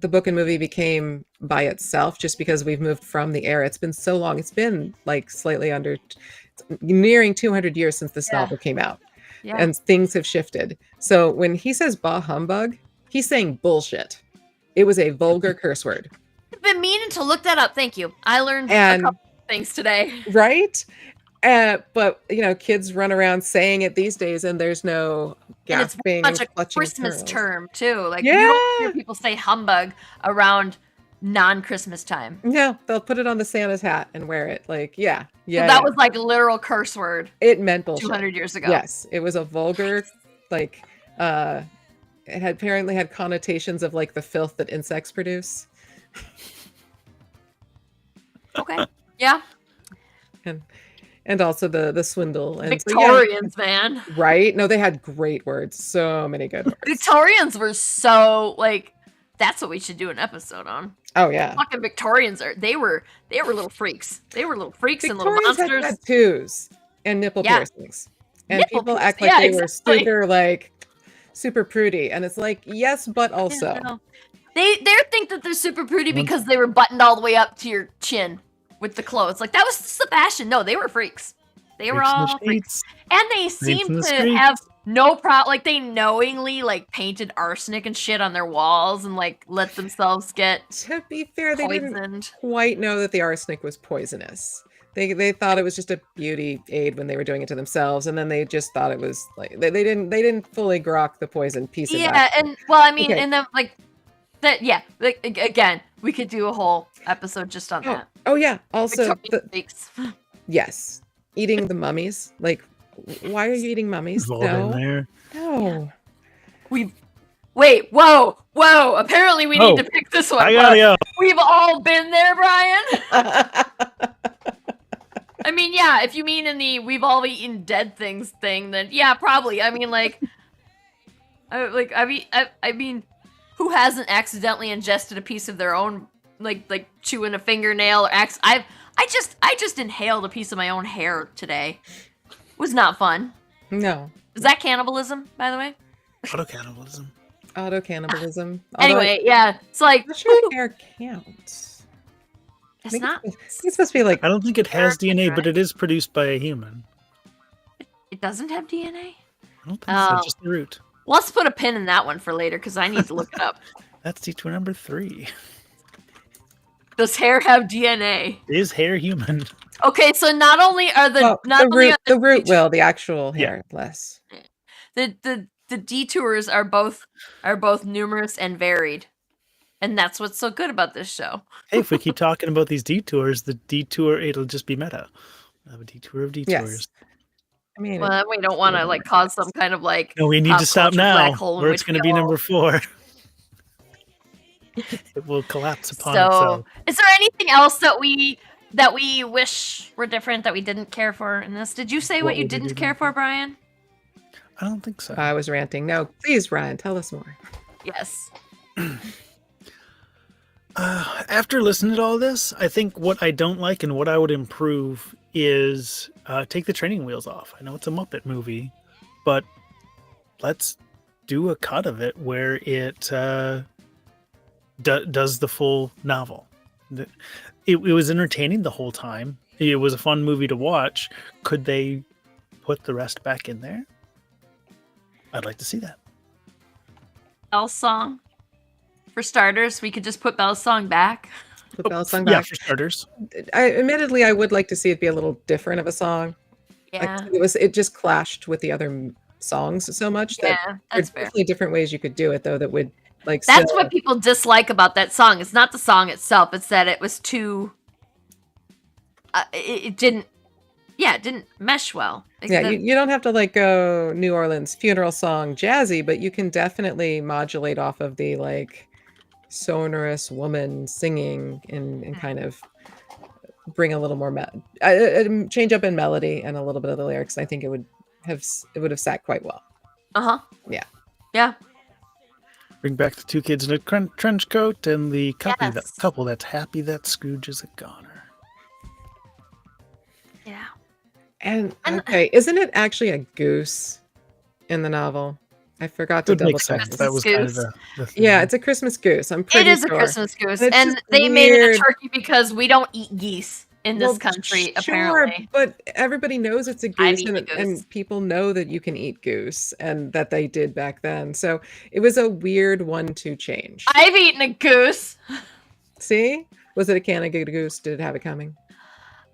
book and movie became by itself, just because we've moved from the era. It's been so long. It's been like slightly under nearing 200 years since this novel came out. Yeah. And things have shifted. So when he says bah humbug, he's saying bullshit. It was a vulgar curse word. I've been meaning to look that up. Thank you. I learned a couple things today. Right? But kids run around saying it these days, and there's no gasping. And it's much a Christmas term too. Like you don't hear people say humbug around non-Christmas time. Yeah, they'll put it on the Santa's hat and wear it. Like, so that was like a literal curse word. It meant bullshit. 200 years ago. Yes, it was a vulgar, like, it had apparently had connotations of like the filth that insects produce. Okay. Yeah. And also the swindle and Victorians, man. Right? No, they had great words. So many good words. Victorians were so like. That's what we should do an episode on. Oh yeah, fucking Victorians they were little freaks. They were little freaks Victorians and little monsters. Had tattoos and nipple piercings, and people act like they were super prudy, and it's like yes, but also they think that they're super prudy because they were buttoned all the way up to your chin with the clothes. Like that was the fashion. No, they were freaks. They were all freaks, and they seemed to have No problem. Like, they knowingly, like, painted arsenic and shit on their walls and, like, let themselves get To be fair, they didn't poisoned. quite know that the arsenic was poisonous. They thought it was just a beauty aid when they were doing it to themselves, and then they just thought it was like they didn't fully grok the poison piece of that. Yeah, and, well, I mean, Okay. and then, like, that, yeah, like, again, we could do a whole episode just on that. Oh yeah. Also, Victorian Freaks. yes, eating the mummies. Like, why are you eating mummies? We've all been there. No. Wait, whoa! Apparently we need to pick this one. I gotta go. We've all been there, Brian. I mean, yeah, if you mean in the we've all eaten dead things thing, then yeah, probably. I mean, like, I mean, who hasn't accidentally ingested a piece of their own, like chewing a fingernail or I just inhaled a piece of my own hair today. It was not fun. No. Is that cannibalism, by the way? Auto cannibalism. Auto cannibalism. Anyway, yeah, it's like, I'm not sure hair counts. it's not. It's supposed to be like. I don't think it has DNA, but it is produced by a human. It doesn't have DNA? I don't think so. Just the root. Well, let's put a pin in that one for later because I need to look it up. That's detour number 3. Does hair have DNA? Is hair human? Okay, so not only are the root will, the actual hair less. The detours are both numerous and varied. And that's what's so good about this show. Hey, if we keep talking about these detours, the detour, it'll just be meta. We'll have a detour of detours. Yes. I mean, well, we don't want to like cause some kind of like no, we need to stop now, or it's going to be number 4. It will collapse upon itself. Is there anything else that we wish were different that we didn't care for in this? Did you say what you didn't care for, Brian? I don't think so. I was ranting. No, please, Ryan, tell us more. Yes. After listening to all this, I think what I don't like and what I would improve is take the training wheels off. I know it's a Muppet movie, but let's do a cut of it where it does the full novel. It was entertaining the whole time. It was a fun movie to watch. Could they put the rest back in there? I'd like to see that. Belle's song. For starters, we could just put Belle's song back. Put Belle's song back. Yeah, for starters. Admittedly, I would like to see it be a little different of a song. Yeah. Like, it just clashed with the other songs so much that there's definitely different ways you could do it, though, that would like. That's what people dislike about that song. It's not the song itself. It's that it was too. It didn't mesh well. You don't have to like go New Orleans funeral song jazzy, but you can definitely modulate off of the like sonorous woman singing and kind of bring a little more change up in melody and a little bit of the lyrics. I think it would have sat quite well. Yeah. Bring back the 2 kids in a trench coat and the couple that's happy that Scrooge is a goner. Yeah. And okay, isn't it actually a goose in the novel? I forgot to double check. That was kind of the thing. Yeah, it's a Christmas goose. I'm pretty sure. It is a Christmas goose. And they made it a turkey because we don't eat geese in this country, apparently. But everybody knows it's a goose, and people know that you can eat goose, and that they did back then. So it was a weird 1-2 change. I've eaten a goose. See? Was it a Canada goose? Did it have it coming?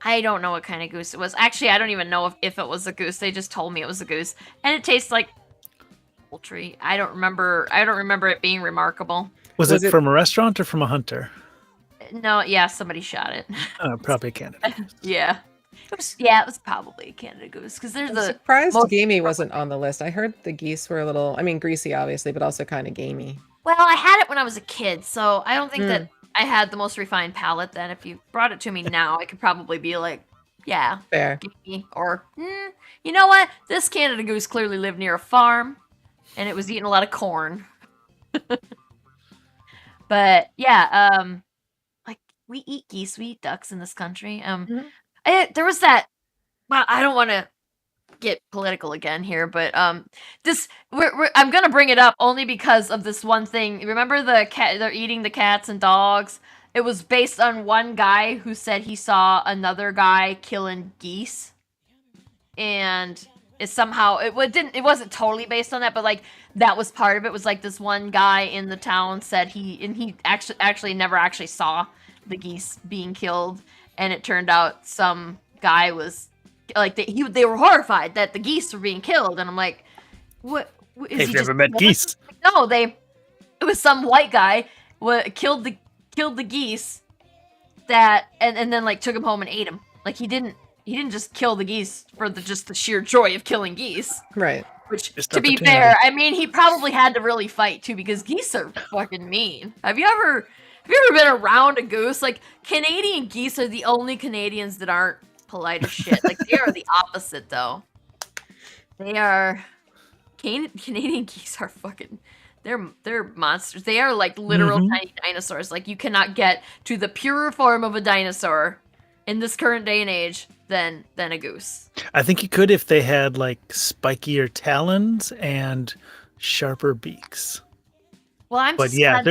I don't know what kind of goose it was. Actually, I don't even know if it was a goose. They just told me it was a goose. And it tastes like poultry. I don't remember it being remarkable. Was it from a restaurant or from a hunter? No, yeah, somebody shot it. Probably a Canada goose. Yeah. It was probably a Canada goose because there's I'm surprised gamey wasn't on the list. I heard the geese were a little, I mean, greasy obviously, but also kind of gamey. Well, I had it when I was a kid, so I don't think that I had the most refined palate then. If you brought it to me now, I could probably be like, yeah, fair. Or, you know what? This Canada goose clearly lived near a farm, and it was eating a lot of corn. But yeah, like we eat geese, we eat ducks in this country. There was that. Well, I don't want to get political again here, but I'm gonna bring it up only because of this one thing. Remember the cat? They're eating the cats and dogs. It was based on one guy who said he saw another guy killing geese, and is somehow it wasn't totally based on that, but like that was part of it. Was like this one guy in the town said he actually never actually saw the geese being killed, and it turned out some guy was like they were horrified that the geese were being killed, and I'm like, what is They've he never just met geese. No, it was some white guy killed the geese that and then like took him home and ate him. Like he didn't just kill the geese for just the sheer joy of killing geese. Right. Which, Just to be opportunity. fair, I mean, he probably had to really fight too, because geese are fucking mean. Have you ever been around a goose? Like, Canadian geese are the only Canadians that aren't polite as shit. Like, they are the opposite, though. They are Canadian geese are fucking. They're monsters. They are like literal tiny dinosaurs. Like, you cannot get to the purer form of a dinosaur in this current day and age than a goose. I think you could if they had like spikier talons and sharper beaks. Well, I'm But just yeah, glad they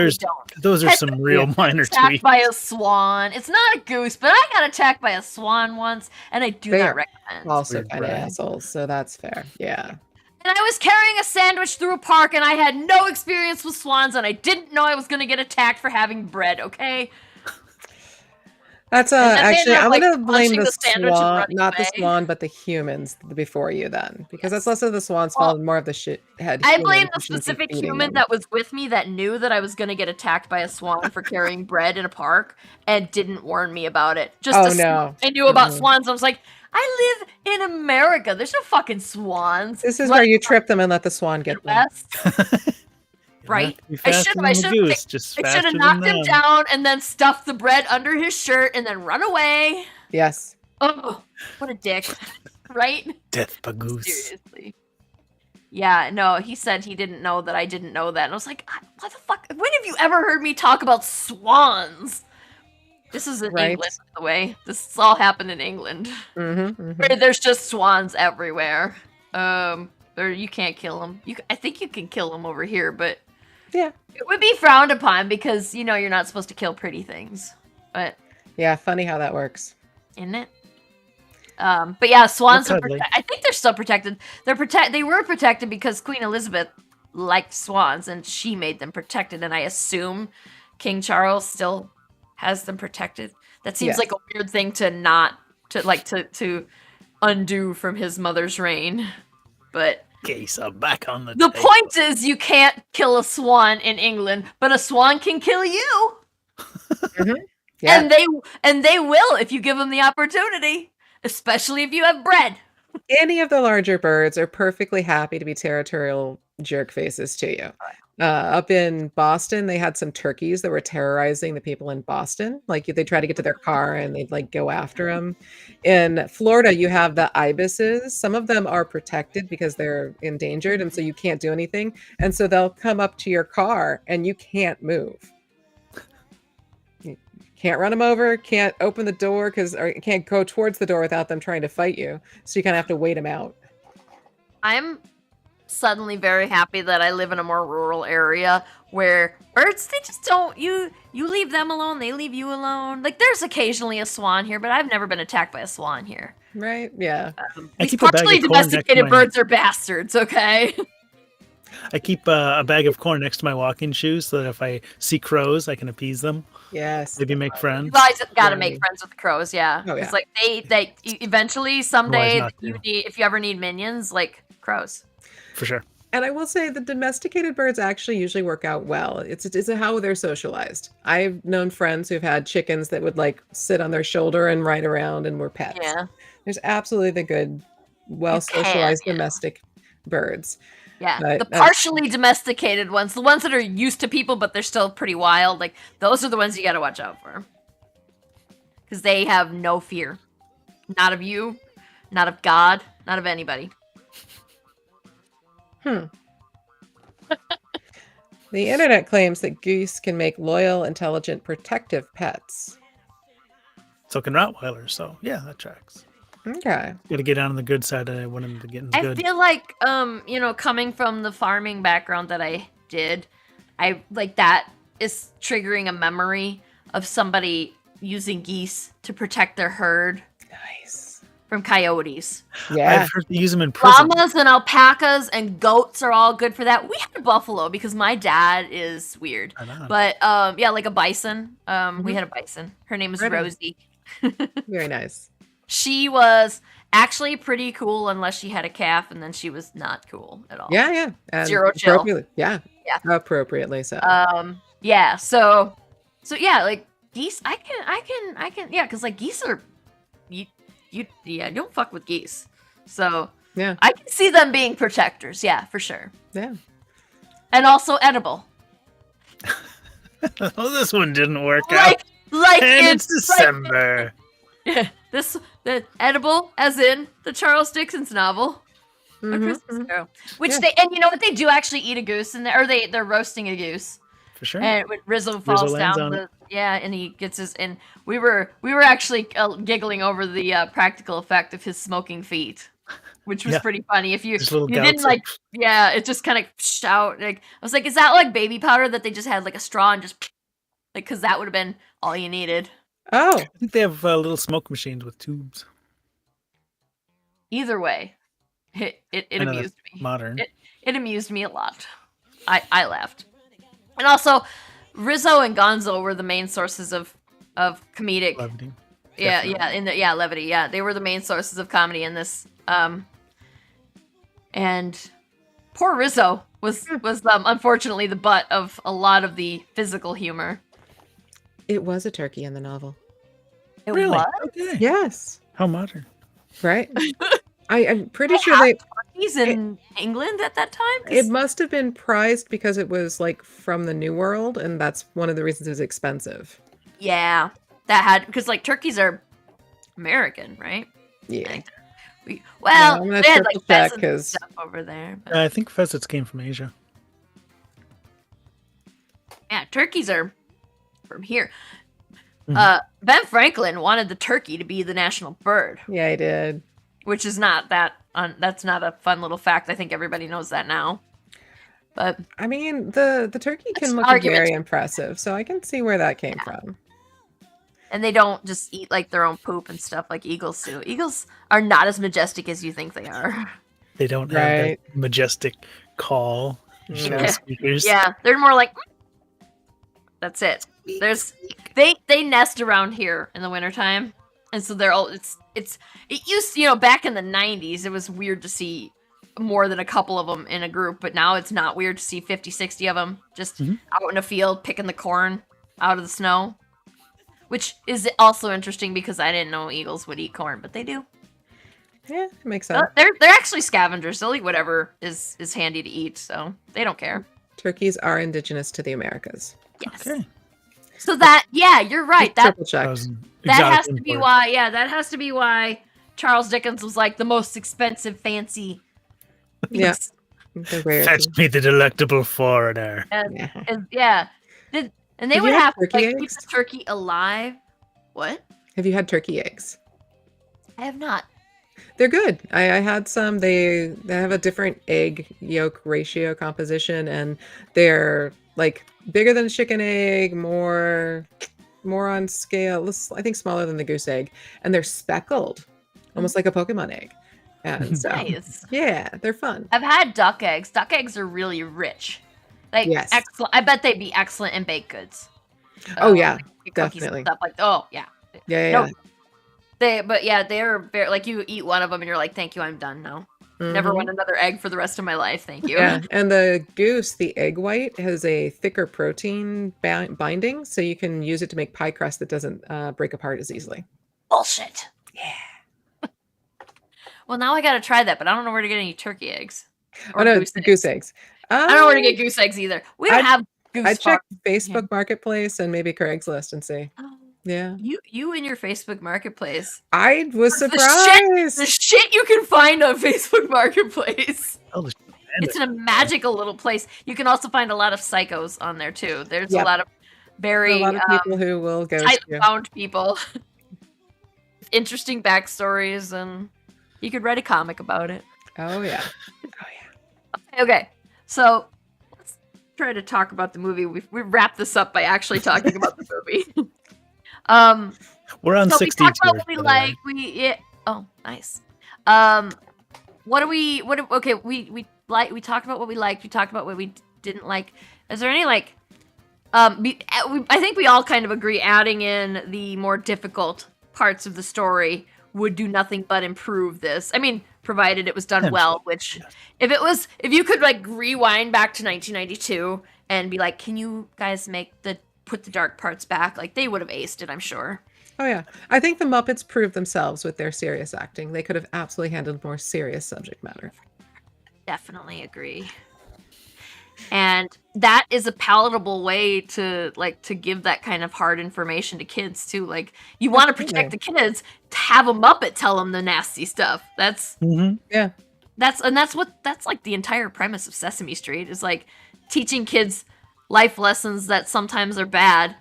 those don't. are some real minor Attacked tweaks. by a swan. It's not a goose, but I got attacked by a swan once, and I do They not are recommend. Also Weird, kind of right? assholes, so that's fair. Yeah. And I was carrying a sandwich through a park, and I had no experience with swans, and I didn't know I was going to get attacked for having bread, okay? That's And then they actually ended up, I'm like, gonna blame punching the the sandwich and swan, running not the away. swan, but the humans before you then, because that's Yes. less of the swan's Well, fault and more of the shithead I humans blame who the shouldn't be specific feeding human them. that was with me that knew that I was going to get attacked by a swan for carrying bread in a park and didn't warn me about it. Just Oh, assumed no. I knew about Mm-mm. swans. I was like, I live in America. There's no fucking swans. This is Let where you trip them and let the swan get them. West. Right? I should I have goose, just I should have faster knocked than him them. down and then stuffed the bread under his shirt and then run away. Yes. Oh, what a dick. Right? Death by goose. Seriously. Yeah, no, he said he didn't know that I didn't know that. And I was like, what the fuck? When have you ever heard me talk about swans? This is in Right. England, by the way. This all happened in England. Where there's just swans everywhere. You can't kill them. I think you can kill them over here, but Yeah. it would be frowned upon because, you're not supposed to kill pretty things. But, Yeah, funny how that works. isn't it? But yeah, swans are cuddly. I think they're still protected. They were protected because Queen Elizabeth liked swans and she made them protected, and I assume King Charles still has them protected. That seems Yes. like a weird thing to undo from his mother's reign. But Case I'm back on the the table. point is, you can't kill a swan in England, but a swan can kill you. Yeah. And they will if you give them the opportunity, especially if you have bread. Any of the larger birds are perfectly happy to be territorial jerk faces to you. Up in Boston, they had some turkeys that were terrorizing the people in Boston. Like they try to get to their car and they'd like go after them. In Florida, you have the ibises. Some of them are protected because they're endangered, and so you can't do anything. And so they'll come up to your car and you can't move. You can't run them over, can't open the door or you can't go towards the door without them trying to fight you. So you kind of have to wait them out. I'm suddenly very happy that I live in a more rural area where birds, they just don't, you leave them alone, they leave you alone. Like, there's occasionally a swan here, but I've never been attacked by a swan here. Right? Yeah. I These keep a bag of partially corn next to domesticated my- birds are bastards, okay? I keep a bag of corn next to my walking shoes so that if I see crows, I can appease them. Yes. Maybe make friends. You guys got to Yeah. make friends with the crows, yeah. Oh, yeah. It's like they eventually someday not to. if you ever need minions, like crows. For sure. And I will say the domesticated birds actually usually work out well. It's how they're socialized. I've known friends who've had chickens that would like sit on their shoulder and ride around and were pets. Yeah. There's absolutely the good, well socialized yeah. domestic birds. Yeah, But, the partially domesticated ones, the ones that are used to people but they're still pretty wild, like those are the ones you got to watch out for. Cuz they have no fear. Not of you, not of God, not of anybody. The internet claims that geese can make loyal, intelligent, protective pets. So can Rottweilers. So yeah, that tracks. Okay. Got to get on the good side. I want them to get in the I good. feel like coming from the farming background that I did, I like that is triggering a memory of somebody using geese to protect their herd. Nice. from coyotes. Yeah. I've heard they use them in prison. Llamas and alpacas and goats are all good for that. We had a buffalo because my dad is weird. Right on. But yeah, like a bison. We had a bison. Her name is Right on. Rosie. Very nice. She was actually pretty cool unless she had a calf, and then she was not cool at all. Yeah. And Zero chill. appropriately. Yeah. Yeah. Appropriately so. Yeah. So yeah, like geese. I can. Yeah, because like geese are, you don't fuck with geese. So yeah. I can see them being protectors. Yeah, for sure. Yeah. And also edible. Well, this one didn't work out. Like And it's December. Yeah, the edible, as in the Charles Dickens novel, A Mhm, Christmas mhm. Carol, which Yeah. and you know what, they do actually eat a goose in there, or they're roasting a goose, For sure. and when Rizzo falls lands down on the and he gets his, and we were actually giggling over the practical effect of his smoking feet, which was Yeah. pretty funny. If you Just little you didn't gouts like, yeah, it just kind of out. Like I was like, is that like baby powder that they just had like a straw and just like, because that would have been all you needed. Oh, I think they have little smoke machines with tubes. Either way, it I know amused that's me. modern. It amused me a lot. I laughed. And also, Rizzo and Gonzo were the main sources of comedic. Levity. Yeah, Definitely. levity. Yeah, they were the main sources of comedy in this. And poor Rizzo was unfortunately the butt of a lot of the physical humor. it was a turkey in the novel. It Really? was. Okay. Yes. How modern. Right? I'm pretty They sure had turkeys in England at that time. 'Cause- it must have been prized because it was like from the New World, and that's one of the reasons it was expensive. yeah, that had, because like turkeys are American, right? Yeah. Well, I'm gonna they had triple like check pheasants and 'cause- stuff over there. But I think pheasants came from Asia. yeah, turkeys are from here. Mhm. Ben Franklin wanted the turkey to be the national bird, Yeah, I did. which is not that's not a fun little fact. I think everybody knows that now. But I mean, the turkey That's can look argument. very impressive, so I can see where that came from. and they don't just eat like their own poop and stuff like eagles do. Eagles are not as majestic as you think they are. They don't have Right. that majestic call. Yeah. Yeah. Speakers. Yeah, they're more like that's it. They nest around here in the wintertime. And so they're all it used to, back in the 90s it was weird to see more than a couple of them in a group, but now it's not weird to see 50, 60 of them just out in a field picking the corn out of the snow. Which is also interesting because I didn't know eagles would eat corn, but they do. Yeah, it makes sense. They're actually scavengers. They'll eat whatever is handy to eat, so they don't care. Turkeys are indigenous to the Americas. Yes. Okay. So that, yeah, you're right. Just That triple check. that Exotic has to be import. why. Yeah, that has to be why Charles Dickens was like the most expensive, fancy. Yeah. The rare. Fetch me the delectable foreigner. And, Yeah. and they Have would you had have to turkey like, keep eggs? the turkey alive. What? Have you had turkey eggs? I have not. They're good. I had some. They have a different egg yolk ratio composition, and they're like bigger than a chicken egg, more on scale. I think smaller than the goose egg, and they're speckled, almost like a Pokemon egg. And so, Nice. yeah, they're fun. I've had duck eggs. Duck eggs are really rich. Like Yes. excellent. I bet they'd be excellent in baked goods. Oh, yeah, like cookies and definitely. Stuff like oh yeah. Yeah, No, yeah. they're very like you eat one of them and you're like, thank you, I'm done now. Never Mhm. want another egg for the rest of my life. Thank you. Yeah, and the goose, the egg white, has a thicker protein binding, so you can use it to make pie crust that doesn't break apart as easily. Bullshit. Yeah. Well, now I gotta try that, but I don't know where to get any turkey eggs. Oh no, it's the goose eggs. I don't know where to get goose eggs either. We don't have goose. I check farms. Facebook Marketplace and maybe Craigslist and see. Oh, Yeah, you and your Facebook Marketplace. I was The surprised. shit you can find on Facebook Marketplace. Oh, the It's a magical little place. You can also find a lot of psychos on there too. There's Yep. a lot of very A lot of people who will ghost you. tight-bound people. Interesting backstories, and you could write a comic about it. Oh yeah. Okay, so let's try to talk about the movie. We wrap this up by actually talking about the movie. We're on So we 60 talked about tours, what we by the way. like. Oh, nice. Okay, we talked about what we liked. We talked about what we didn't like. Is there any like, I think we all kind of agree adding in the more difficult parts of the story would do nothing but improve this. I mean, provided it was done well, which Yes. if you could like rewind back to 1992 and be like, can you guys put the dark parts back? Like they would have aced it, I'm sure. Oh yeah. I think the Muppets proved themselves with their serious acting. They could have absolutely handled more serious subject matter. Definitely agree. And that is a palatable way to give that kind of hard information to kids too. Like you want to protect the kids, to have a Muppet tell them the nasty stuff. That's Yeah. that's like the entire premise of Sesame Street is like teaching kids life lessons that sometimes are bad,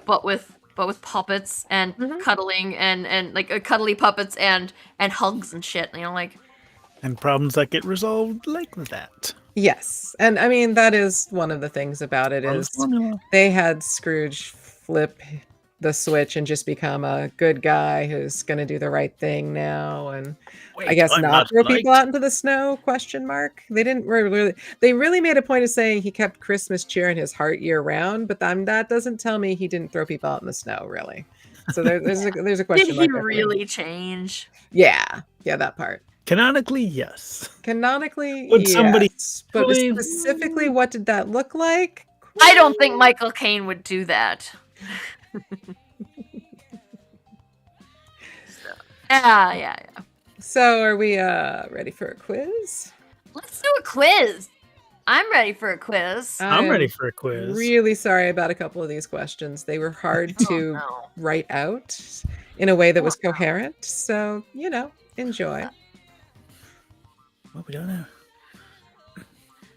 but with puppets and cuddling and like cuddly puppets and hugs and shit. You know, like. And problems that get resolved like that. Yes. And I mean, that is one of the things about it is they had Scrooge flip the switch and just become a good guy who's going to do the right thing now. And I guess not throw people out into the snow, ? They didn't really, they really made a point of saying he kept Christmas cheer in his heart year round, but that doesn't tell me he didn't throw people out in the snow, really. So there's a question. Did he really change? Yeah. Yeah, that part. Canonically, yes. Canonically, Would yes. somebody But specifically, what did that look like? I don't think Michael Caine would do that. Yeah. So, are we ready for a quiz? Let's do a quiz. I'm ready for a quiz. I'm ready for a quiz. Really sorry about a couple of these questions. They were hard to write out in a way that was coherent. So, enjoy. What we don't know. I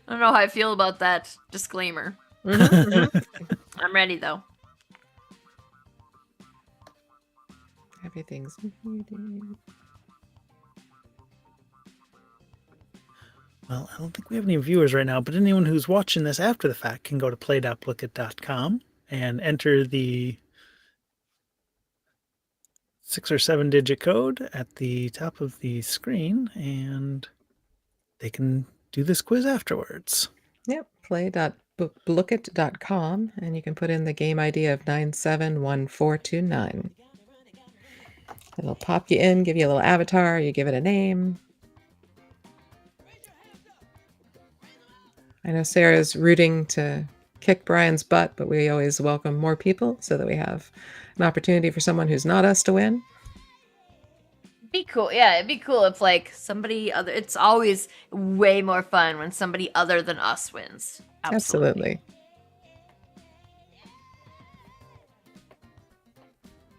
don't know how I feel about that disclaimer. I'm ready though. Everything's muted. Well, I don't think we have any viewers right now, but anyone who's watching this after the fact can go to play.blooket.com and enter the 6 or 7 digit code at the top of the screen, and they can do this quiz afterwards. Yep, play.blooket.com, and you can put in the game ID of 971429. It'll pop you in, give you a little avatar, you give it a name. I know Sarah's rooting to kick Brian's butt, but we always welcome more people so that we have an opportunity for someone who's not us to win. Be cool. Yeah, it'd be cool if like somebody other. It's always way more fun when somebody other than us wins. Absolutely.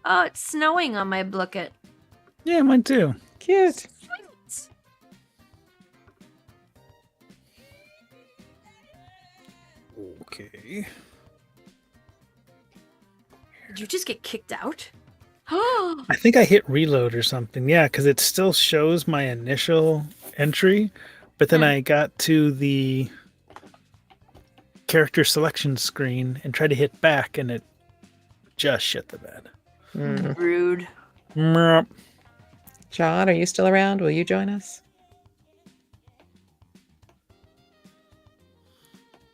Oh, it's snowing on my Blooket. Yeah, mine too. Cute. Sweet. Okay. Did you just get kicked out? I think I hit reload or something. Yeah, because it still shows my initial entry, but then I got to the character selection screen and tried to hit back, and it just shit the bed. Rude. John, are you still around? Will you join us?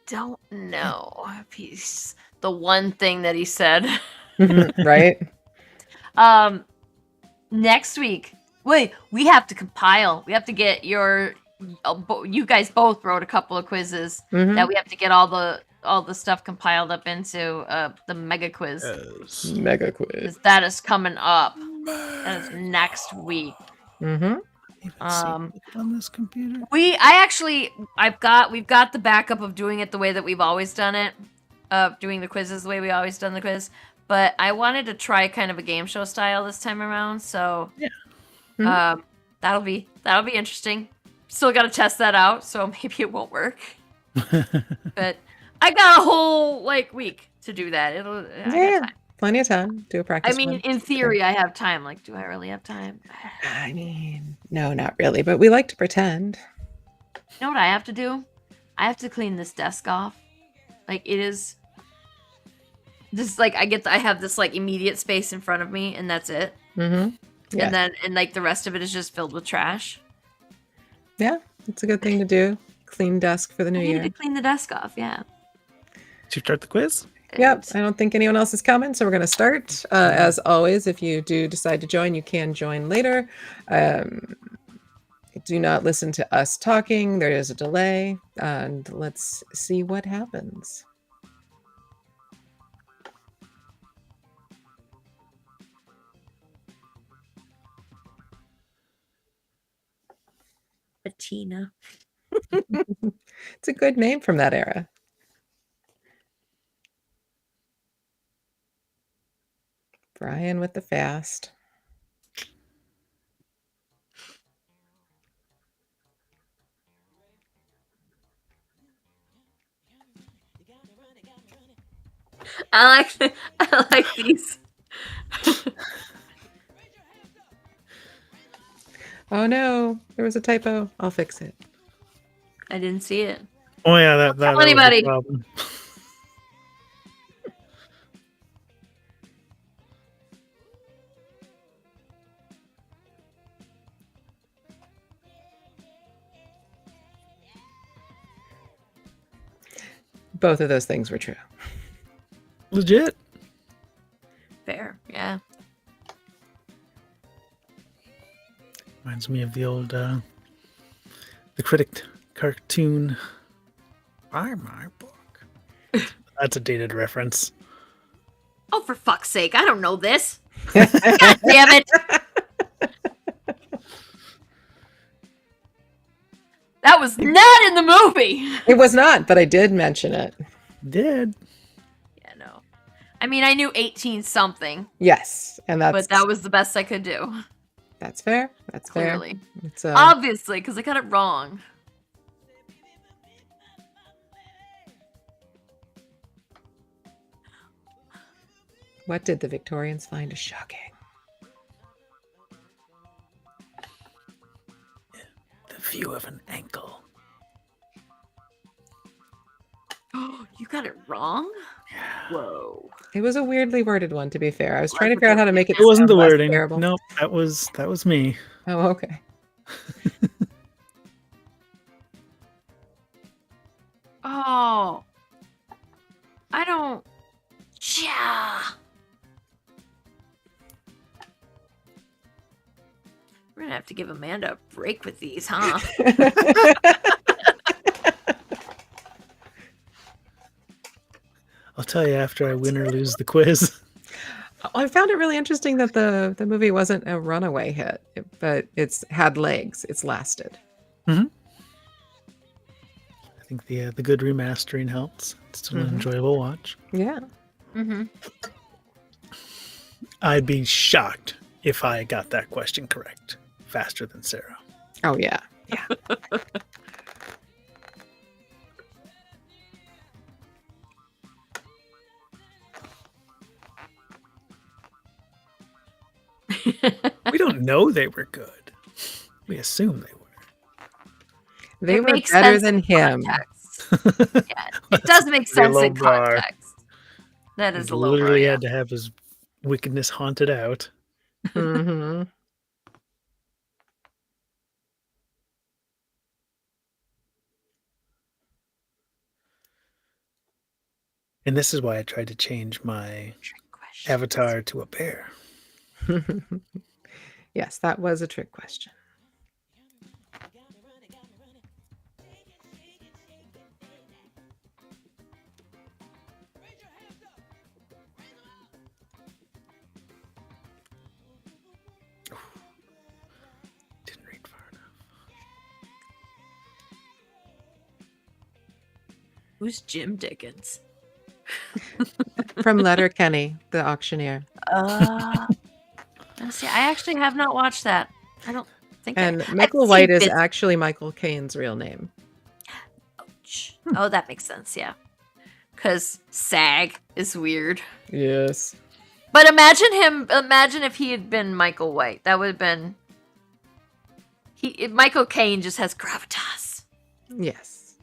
Don't know if he's the one thing that he said. Right? Next week. Wait, we have to compile. We have to get you guys both wrote a couple of quizzes that we have to get all the stuff compiled up into the mega quiz. Yes. Mega quiz. That is coming up. That is next week. On this computer. We've got the backup of doing it the way that we've always done it. Of doing the quizzes the way we always done the quiz. But I wanted to try kind of a game show style this time around, so that'll be interesting. Still got to test that out, so maybe it won't work. But I got a whole week to do that. I got time. Plenty of time. Do a practice. I mean, in theory, I have time. Like, do I really have time? I mean, no, not really. But we like to pretend. You know what I have to do? I have to clean this desk off. Like, it is. This is I have this immediate space in front of me, and that's it. Mm-hmm. Yeah. and like the rest of it is just filled with trash. Yeah, it's a good thing to do. Clean desk for the new I needed year. to clean the desk off. Yeah. Did you start the quiz? Yep, I don't think anyone else is coming, so we're going to start. As always, if you do decide to join, you can join later. Do not listen to us talking. There is a delay, and let's see what happens. Bettina. It's a good name from that era. Brian with the fast. I like these. Oh no, there was a typo. I'll fix it. I didn't see it. Oh yeah, that tell was the anybody. problem. Both of those things were true. Legit. Fair, yeah. Reminds me of the old the critic cartoon. Buy my book. That's a dated reference. Oh, for fuck's sake! I don't know this. God damn it! That was not in the movie. It was not, but I did mention it. Did. Yeah, no. I mean, I knew 18 something, Yes, and but that was the best I could do. that's fair. That's Clearly, fair. It's obviously, because I got it wrong. What did the Victorians find as shocking? The view of an ankle. Oh, you got it wrong? Yeah. Whoa. It was a weirdly worded one, to be fair. I was trying to figure out how to make it. It wasn't the sound less wording. terrible. Nope, that was me. Oh, okay. Oh. I don't. Yeah. We're gonna have to give Amanda a break with these, huh? I'll tell you after I win or lose the quiz. I found it really interesting that the movie wasn't a runaway hit, but it's had legs. It's lasted. I think the good remastering helps. It's still an enjoyable watch. Yeah. I'd be shocked if I got that question correct faster than Sarah. Oh yeah. Yeah. We don't know they were good. We assume they were. They It were makes better sense than in him. context. Yeah, it does make pretty sense low in bar. context. That is He a low bar, literally yeah. had to have his wickedness haunted out. hmm And this is why I tried to change my Trick question. avatar to a bear. Yes, that was a trick question. Didn't read far enough. Who's Jim Dickens? From Letterkenny, the auctioneer. See, I actually have not watched that. I don't think. And I've Michael seen White is bits. actually Michael Caine's real name. Ouch. Oh, that makes sense. Yeah, because SAG is weird. Yes. But imagine if he had been Michael White. That would have been. Michael Caine just has gravitas. Yes.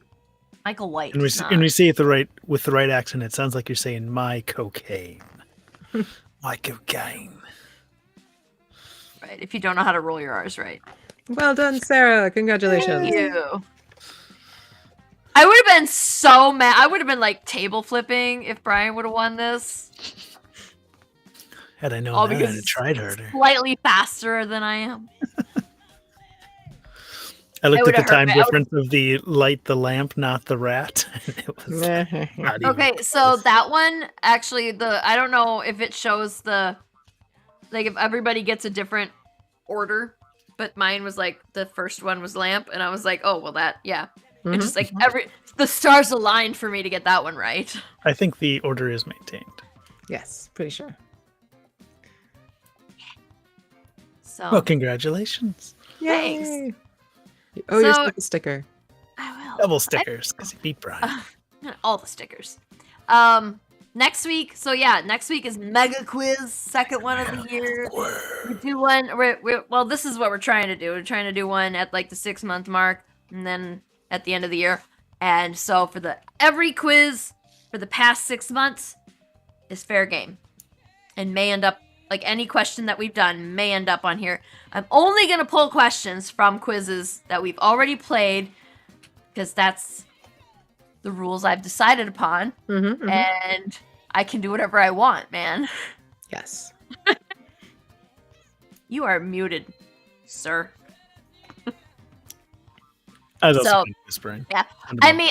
Michael White. And we, does not. and we say it with the right accent. It sounds like you're saying my cocaine. My cocaine. right. If you don't know how to roll your R's right. Well done, Sarah. Congratulations. Thank you. I would have been so mad. I would have been like table flipping if Brian would have won this. Had I known All that, I'd because have tried harder. slightly faster than I am. I looked at would've the hurt time me. difference of the light the lamp, not the rat. It was not even Okay, so close. that one actually I don't know if it shows the like if everybody gets a different order, but mine was like the first one was lamp, and I was like, oh well, that yeah. Mhm. It's just like the stars aligned for me to get that one right. I think the order is maintained. Yes, pretty sure. So Well, congratulations. Thanks. Yay. Oh, your So- sticker. I will. Double stickers, because he beat Brian. All the stickers. Next week. So yeah, next week is Mega Quiz, second one of the year. We do one. Well, this is what we're trying to do. We're trying to do one at like the 6-month mark, and then at the end of the year. And so for every quiz for the past 6 months is fair game, and may end up like any question that we've done may end up on here. I'm only gonna pull questions from quizzes that we've already played, because that's the rules I've decided upon, Mm-hmm, and I can do whatever I want, man. Yes. You are muted, sir. I was also So- whispering. Yeah. I mean,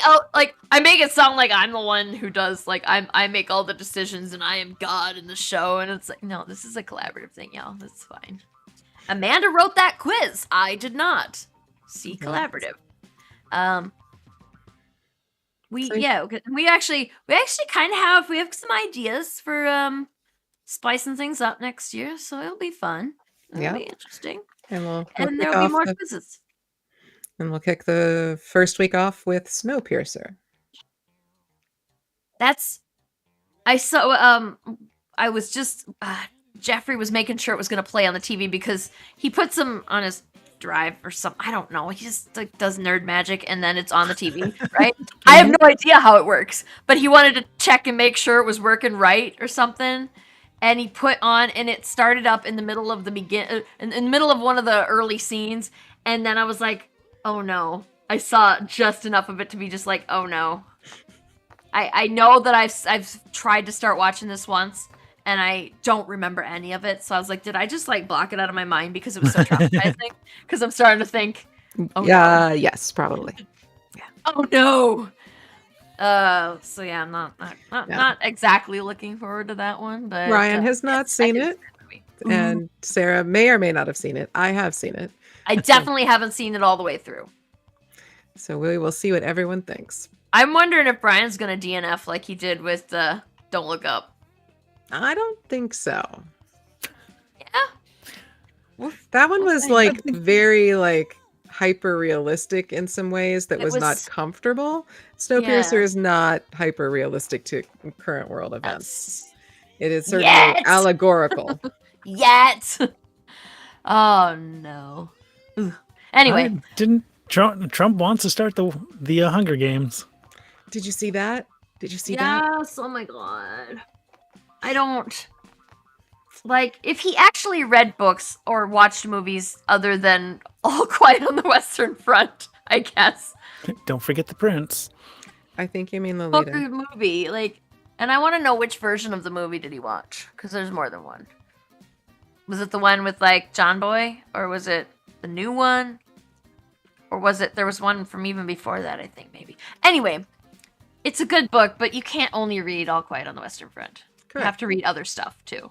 I make it sound like I'm the one who does, like, I make all the decisions and I am God in the show, and it's like, no, this is a collaborative thing, y'all. That's fine. Amanda wrote that quiz. I did not. See, collaborative. We actually kind of have some ideas for spicing things up next year, so it'll be fun. It'll Yeah. be interesting, And we'll and kick there'll be off more the- quizzes. and we'll kick the first week off with Snowpiercer. I was just Jeffrey was making sure it was going to play on the TV because he puts them on his drive or something. I don't know. He just like does nerd magic and then it's on the TV, right? I have no idea how it works, but he wanted to check and make sure it was working right or something. And he put on, and it started up in the middle of in the middle of one of the early scenes, and then I was like, "Oh no!" I saw just enough of it to be just like, "Oh no!" I know that I've tried to start watching this once, and I don't remember any of it. So I was like, "Did I just like block it out of my mind because it was so traumatizing?" Because I'm starting to think, "Oh Yeah, yes, probably. oh no!" So yeah, I'm Yeah. not exactly looking forward to that one, but Ryan has not seen it's a it, good movie. and Sarah may or may not have seen it. I have seen it, I definitely haven't seen it all the way through. so we will see what everyone thinks. I'm wondering if Brian's gonna DNF like he did with Don't Look Up. I don't think so. Yeah. That one was Okay. like very like hyper realistic in some ways that It was not was- comfortable. Snowpiercer Yeah. is not hyper realistic to current world events. That's It is certainly Yet! allegorical. yet. Oh no. Ugh. Anyway, Didn't Trump wants to start the Hunger Games? Did you see that? Did you see that? yes. Oh my god. I don't like if he actually read books or watched movies other than All Quiet on the Western Front. I guess. Don't forget the prince. I think you mean Book Lolita. or movie, like, and I want to know which version of the movie did he watch because there's more than one. Was it the one with like John Boy, or was it the new one, or was it there was one from even before that? I think maybe. Anyway, it's a good book, but you can't only read All Quiet on the Western Front. You have Correct. to read other stuff too.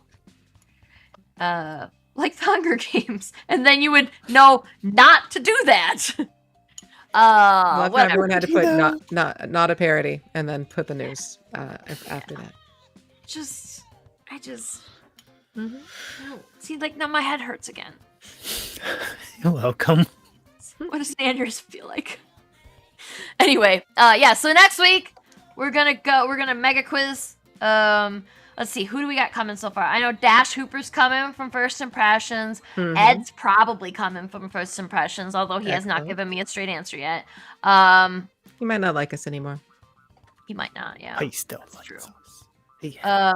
Like the Hunger Games, and then you would know not to do that. I love how Whatever. everyone had to You put know. not a parody and then put the news after that. I just Mhm. no. See, like now my head hurts again. You're welcome. What does an aneurysm feel like? Anyway, yeah. So next week we're gonna mega quiz. Let's see, who do we got coming so far? I know Dash Hooper's coming from First Impressions. Mhm. Ed's probably coming from First Impressions, although he has not Excellent. given me a straight answer yet. He might not like us anymore. He might not. Yeah. I still that's like true. this. Yeah.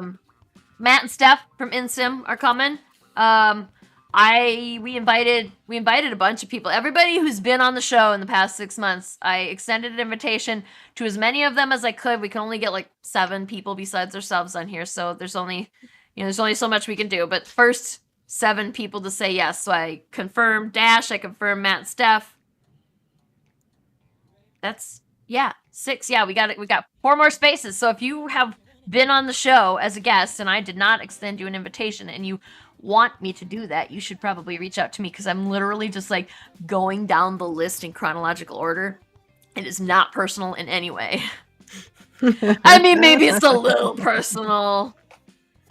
Matt and Steph from InSim are coming. we invited a bunch of people. Everybody who's been on the show in the past 6 months, I extended an invitation to as many of them as I could. We can only get like 7 people besides ourselves on here, so there's only so much we can do. But first 7 people to say yes. So I confirmed Dash, I confirmed Matt and Steph. That's 6. Yeah, we got 4 more spaces. So if you have been on the show as a guest and I did not extend you an invitation and you want me to do that, you should probably reach out to me, because I'm literally just like going down the list in chronological order. It is not personal in any way. I mean, maybe it's a little personal.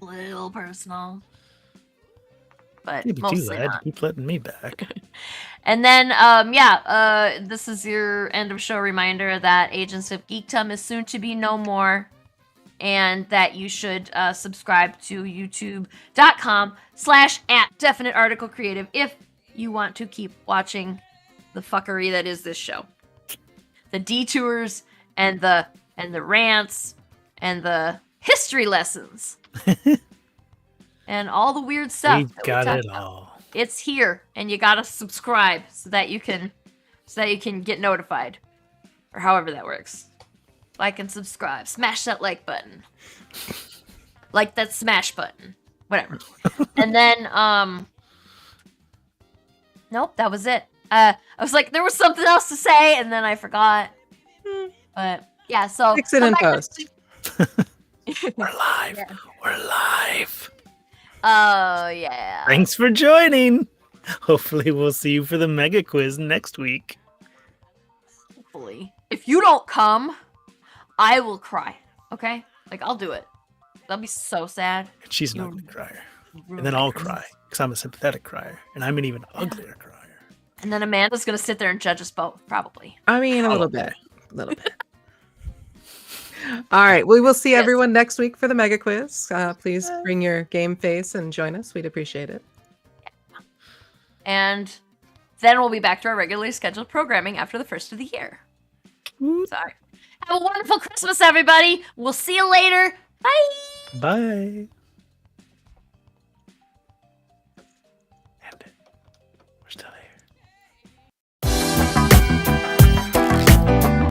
But You'd be too mostly glad. not. Keep letting me back. And then, this is your end of show reminder that Agents of Geekdom is soon to be no more, and that you should subscribe to youtube.com/@definitearticlecreative if you want to keep watching the fuckery that is this show. The detours and the rants and the history lessons and all the weird stuff. We've got it all. It's here, and you gotta subscribe so that you can get notified, or however that works. Like and subscribe. Smash that like button. Like that smash button. Whatever. And then, nope, that was it. I was like, there was something else to say, and then I forgot. But yeah, so Fix it in post. We're live. Yeah. We're live. Oh yeah. Thanks for joining. Hopefully we'll see you for the mega quiz next week. Hopefully. If you don't come, I will cry. Okay? Like, I'll do it. That'll be so sad. And she's an ugly crier. And then I'll cry, because I'm a sympathetic crier. And I'm an even uglier crier. And then Amanda's gonna sit there and judge us both, probably. I mean, a little bit. All right. We will see everyone next week for the mega quiz. Please bring your game face and join us. We'd appreciate it. And then we'll be back to our regularly scheduled programming after the first of the year. Sorry. Have a wonderful Christmas, everybody. We'll see you later. Bye. Bye.